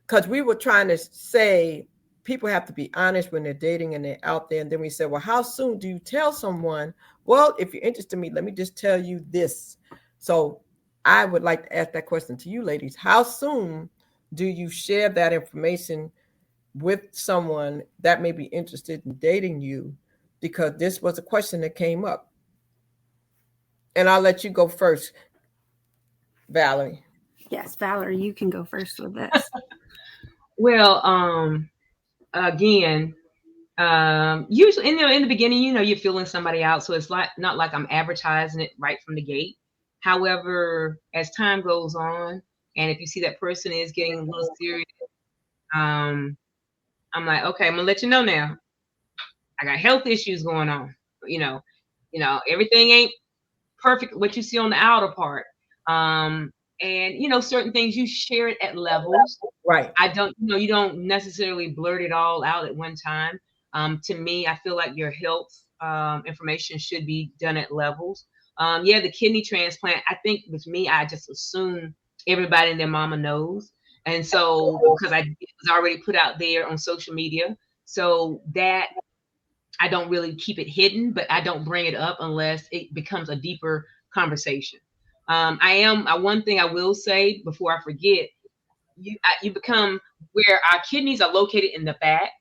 because we were trying to say people have to be honest when they're dating and they're out there. And then we said, well, how soon do you tell someone, well, if you're interested in me, let me just tell you this. So I would like to ask that question to you ladies. How soon do you share that information with someone that may be interested in dating you? Because this was a question that came up. And I'll let you go first, Valerie. Yes, Valerie, you can go first with this. Well, again, usually in the beginning, you're feeling somebody out, so it's not like I'm advertising it right from the gate. However, as time goes on, and if you see that person is getting a little serious, I'm like, okay, I'm gonna let you know now. I got health issues going on. Everything ain't perfect what you see on the outer part. And certain things you share it at levels. Right. You don't necessarily blurt it all out at one time. To me, I feel like your health information should be done at levels. The kidney transplant, I think with me, I just assume everybody and their mama knows. And so, because it was already put out there on social media, so that I don't really keep it hidden, but I don't bring it up unless it becomes a deeper conversation. One thing I will say before I forget, you become, where our kidneys are located in the back,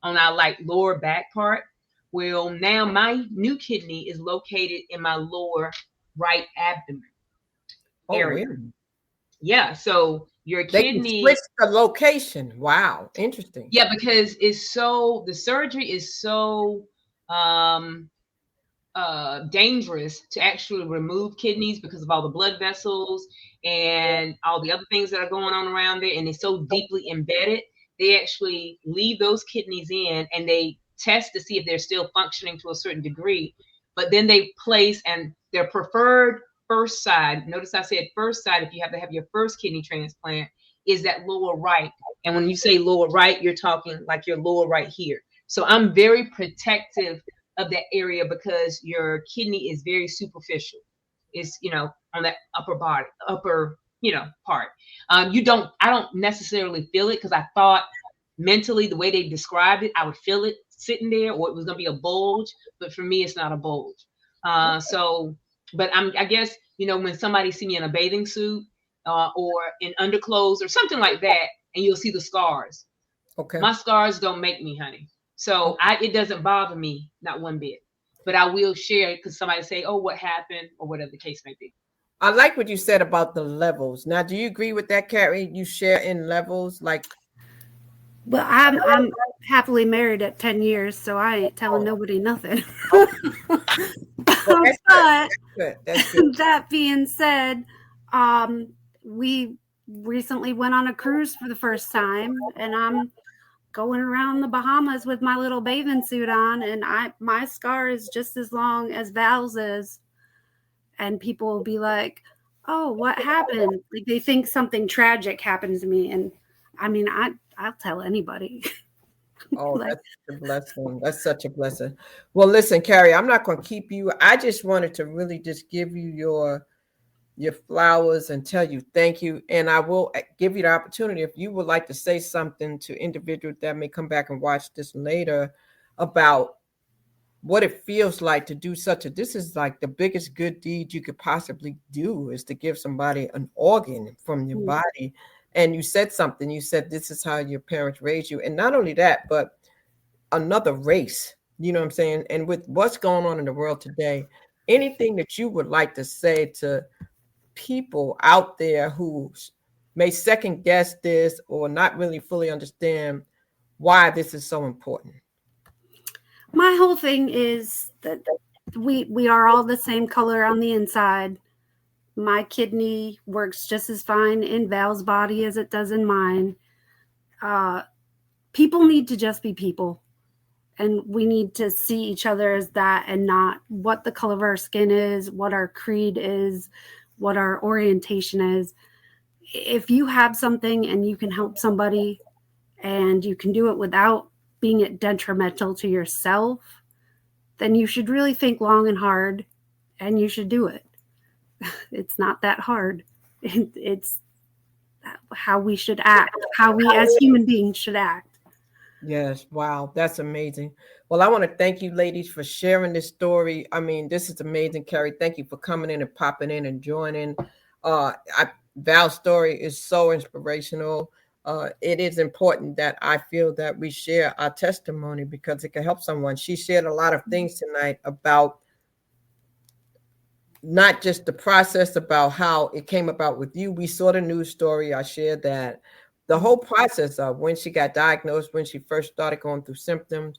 on our lower back part. Well, now my new kidney is located in my lower right abdomen area. Really? Yeah. So your They can kidney switch the location. Wow, interesting. Yeah, because the surgery is so dangerous to actually remove kidneys because of all the blood vessels and all the other things that are going on around there, and it's so deeply embedded. They actually leave those kidneys in and they test to see if they're still functioning to a certain degree, but then they place, and their preferred first side, notice I said first side, if you have to have your first kidney transplant, is that lower right. And when you say lower right, you're talking like your lower right here. So I'm very protective of that area because your kidney is very superficial. It's, on that upper part. I don't necessarily feel it, because I thought mentally the way they described it, I would feel it sitting there, or it was going to be a bulge. But for me, it's not a bulge. But I guess, when somebody see me in a bathing suit or in underclothes or something like that, and you'll see the scars. Okay. My scars don't make me, honey. So it doesn't bother me, not one bit. But I will share it because somebody say, oh, what happened, or whatever the case may be. I like what you said about the levels. Now, do you agree with that, Carrie? You share in levels, like? Well, I'm happily married at 10 years, so I ain't telling nobody nothing. Well, but that's good. That being said, we recently went on a cruise for the first time, and I'm going around the Bahamas with my little bathing suit on, and my scar is just as long as Val's is. And people will be like, oh, what happened? Like, they think something tragic happened to me. And I mean, I'll tell anybody. Oh, that's a blessing. That's such a blessing. Well, listen, Carrie, I'm not going to keep you. I just wanted to really just give you your flowers and tell you thank you. And I will give you the opportunity, if you would like to say something to individuals that may come back and watch this later, about what it feels like to do this is like the biggest good deed you could possibly do, is to give somebody an organ from your body. And you said something, you said this is how your parents raised you. And not only that, but another race, you know what I'm saying? And with what's going on in the world today, anything that you would like to say to people out there who may second guess this or not really fully understand why this is so important? My whole thing is that we are all the same color on the inside. My kidney works just as fine in Val's body as it does in mine. People need to just be people. And we need to see each other as that and not what the color of our skin is, what our creed is, what our orientation is. If you have something and you can help somebody and you can do it without being detrimental to yourself, then you should really think long and hard and you should do it. It's not that hard. It's how we should act, how we as human beings should act. Yes, wow, that's amazing. Well, I want to thank you ladies for sharing this story. I mean, this is amazing, Carrie. Thank you for coming in and popping in and joining. Val's story is so inspirational. It is important that I feel that we share our testimony because it can help someone. She shared a lot of things tonight about not just the process, about how it came about with you. We saw the news story. I shared that. The whole process of when she got diagnosed, when she first started going through symptoms,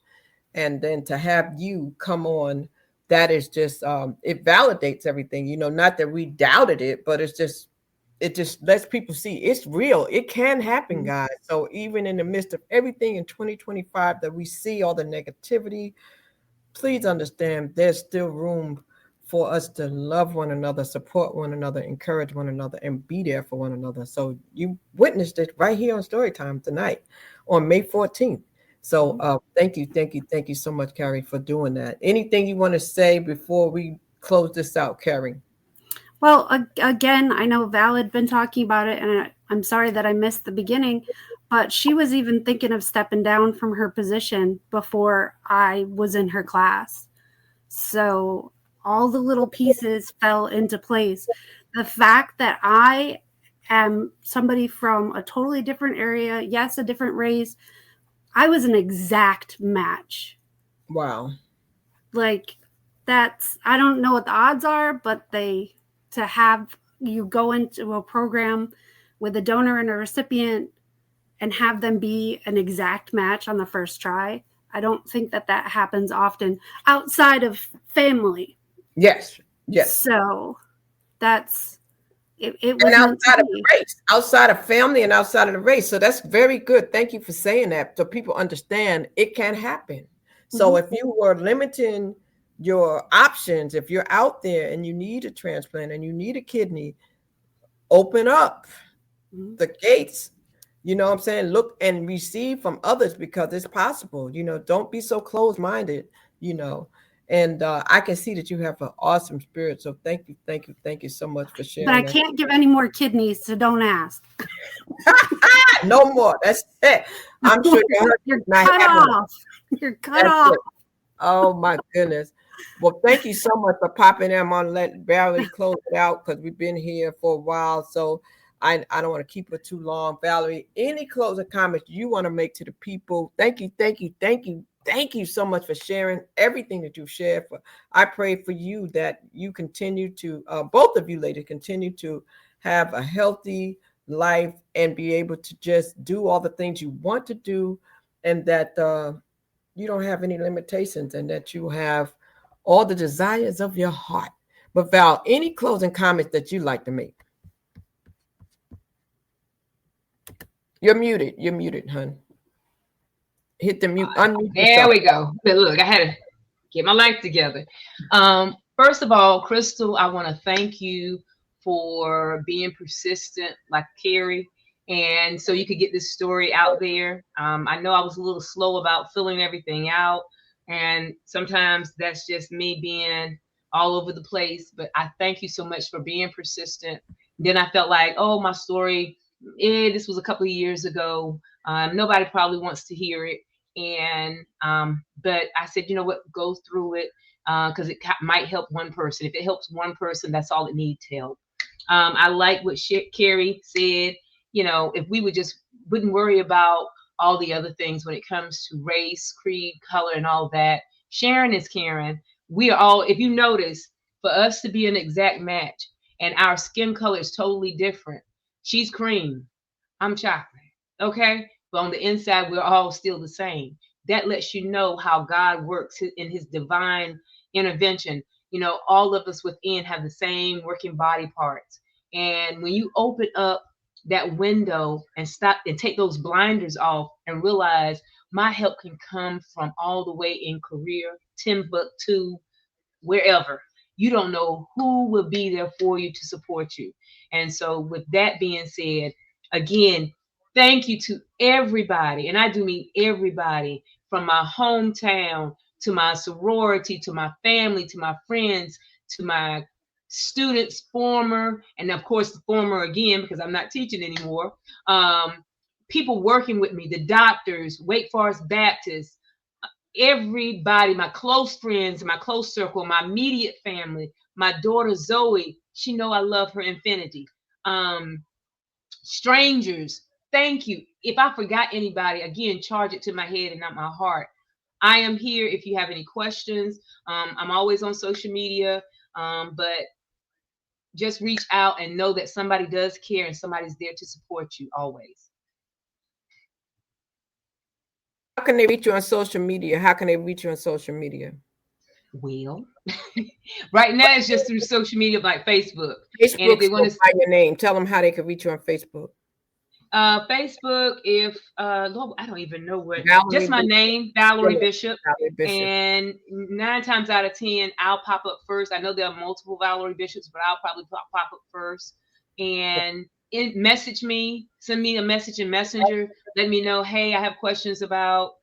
and then to have you come on, that is just, it validates everything, not that we doubted it, but it just lets people see it's real. It can happen, guys. So even in the midst of everything in 2025 that we see, all the negativity, please understand there's still room for us to love one another, support one another, encourage one another, and be there for one another. So you witnessed it right here on Storytime tonight on May 14th. So thank you so much, Carrie, for doing that. Anything you want to say before we close this out, Carrie? Well, again, I know Val had been talking about it, and I'm sorry that I missed the beginning, but she was even thinking of stepping down from her position before I was in her class. So all the little pieces fell into place. The fact that I am somebody from a totally different area, yes, a different race, I was an exact match. Wow. Like, that's, I don't know what the odds are, but to have you go into a program with a donor and a recipient and have them be an exact match on the first try, I don't think that happens often outside of family. Yes. So that's it. It was and meant to outside of be. the race, outside of family and outside of the race. So that's very good. Thank you for saying that, so people understand it can happen. So if you were limiting your options, if you're out there and you need a transplant and you need a kidney, open up the gates. You know what I'm saying? Look and receive from others because it's possible. Don't be so closed-minded, And I can see that you have an awesome spirit. So thank you so much for sharing. But I can't give any more kidneys, so don't ask. No more. That's it. I'm sure you're cut off. You're cut off. It. Oh my goodness. Well, thank you so much for popping in. I'm gonna let Valerie close it out because we've been here for a while. So I don't want to keep it too long. Valerie, any closing comments you want to make to the people? Thank you so much for sharing everything that you've shared. I pray for you that you continue to, both of you ladies, continue to have a healthy life and be able to just do all the things you want to do, and that you don't have any limitations, and that you have all the desires of your heart. But Val, any closing comments that you'd like to make? You're muted, hun. Hit the mute. Unmute there yourself. we go. But look, I had to get my life together. First of all, Crystal, I want to thank you for being persistent like Carrie, and so you could get this story out there. I know I was a little slow about filling everything out, and sometimes that's just me being all over the place, but I thank you so much for being persistent. Then I felt like, oh, my story, this was a couple of years ago. Nobody probably wants to hear it. And but I said, you know what, go through it because it might help one person. If it helps one person, that's all it needs to help. I like what Carrie said. If we wouldn't worry about all the other things when it comes to race, creed, color, and all that. Sharon is Karen. We are all, if you notice, for us to be an exact match and our skin color is totally different. She's cream, I'm chocolate. Okay. But on the inside, we're all still the same. That lets you know how God works in his divine intervention. all of us within have the same working body parts. And when you open up that window and stop and take those blinders off and realize my help can come from all the way in Korea, Timbuktu, wherever. You don't know who will be there for you to support you. And so with that being said, again, thank you to everybody. And I do mean everybody, from my hometown to my sorority, to my family, to my friends, to my students, former, and of course the former again, because I'm not teaching anymore. People working with me, the doctors, Wake Forest Baptist, everybody, my close friends, my close circle, my immediate family, my daughter Zoe, she know I love her infinity. Strangers, thank you. If I forgot anybody, again, charge it to my head and not my heart. I am here if you have any questions. I'm always on social media, but just reach out and know that somebody does care and somebody's there to support you always. How can they reach you on social media? Well, right now it's just through social media like Facebook. Facebook, and if they want to by your name, tell them how they can reach you on Facebook. Facebook, if Lord, I don't even know what, Valerie just my Bishop. name, Valerie Bishop. Valerie Bishop. And 9 times out of 10, I'll pop up first. I know there are multiple Valerie Bishops, but I'll probably pop up first. And message me, send me a message in Messenger. Let me know, hey, I have questions about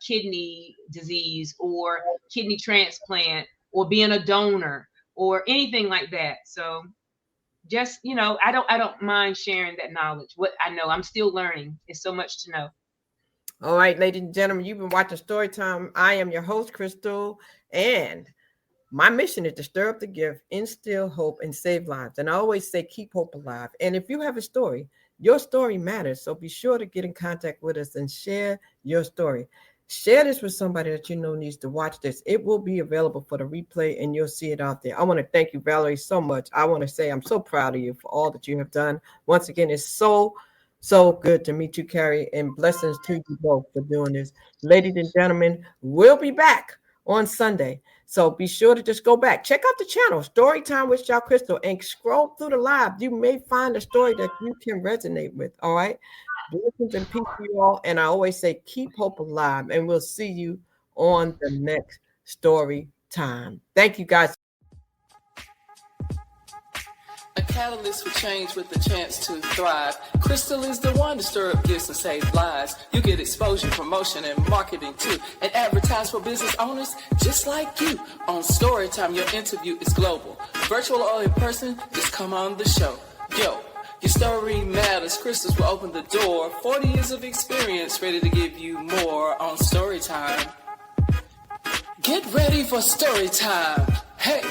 kidney disease or kidney transplant or being a donor or anything like that. So just, I don't mind sharing that knowledge. What I know, I'm still learning. It's so much to know. All right, ladies and gentlemen, you've been watching Storytime. I am your host, Crystal, and my mission is to stir up the gift, instill hope, and save lives. And I always say, keep hope alive. And if you have a story, your story matters. So be sure to get in contact with us and share your story. Share this with somebody that you know needs to watch this. It will be available for the replay and you'll see it out there. I want to thank you, Valerie, so much. I want to say I'm so proud of you for all that you have done. Once again, it's so good to meet you, Carrie, and blessings to you both for doing this. Ladies and gentlemen, we'll be back on Sunday. So be sure to just go back. Check out the channel, Storytime with Y'all Crystal, and scroll through the live. You may find a story that you can resonate with, all right? Blessings and peace to you all. And I always say, keep hope alive. And we'll see you on the next Story Time. Thank you, guys. A catalyst for change with the chance to thrive. Crystal is the one to stir up gifts and save lives. You get exposure, promotion, and marketing too. And advertise for business owners just like you. On Storytime, your interview is global. Virtual or in person, just come on the show. Yo, your story matters. Crystals will open the door. 40 years of experience, ready to give you more on Storytime. Get ready for Storytime. Hey!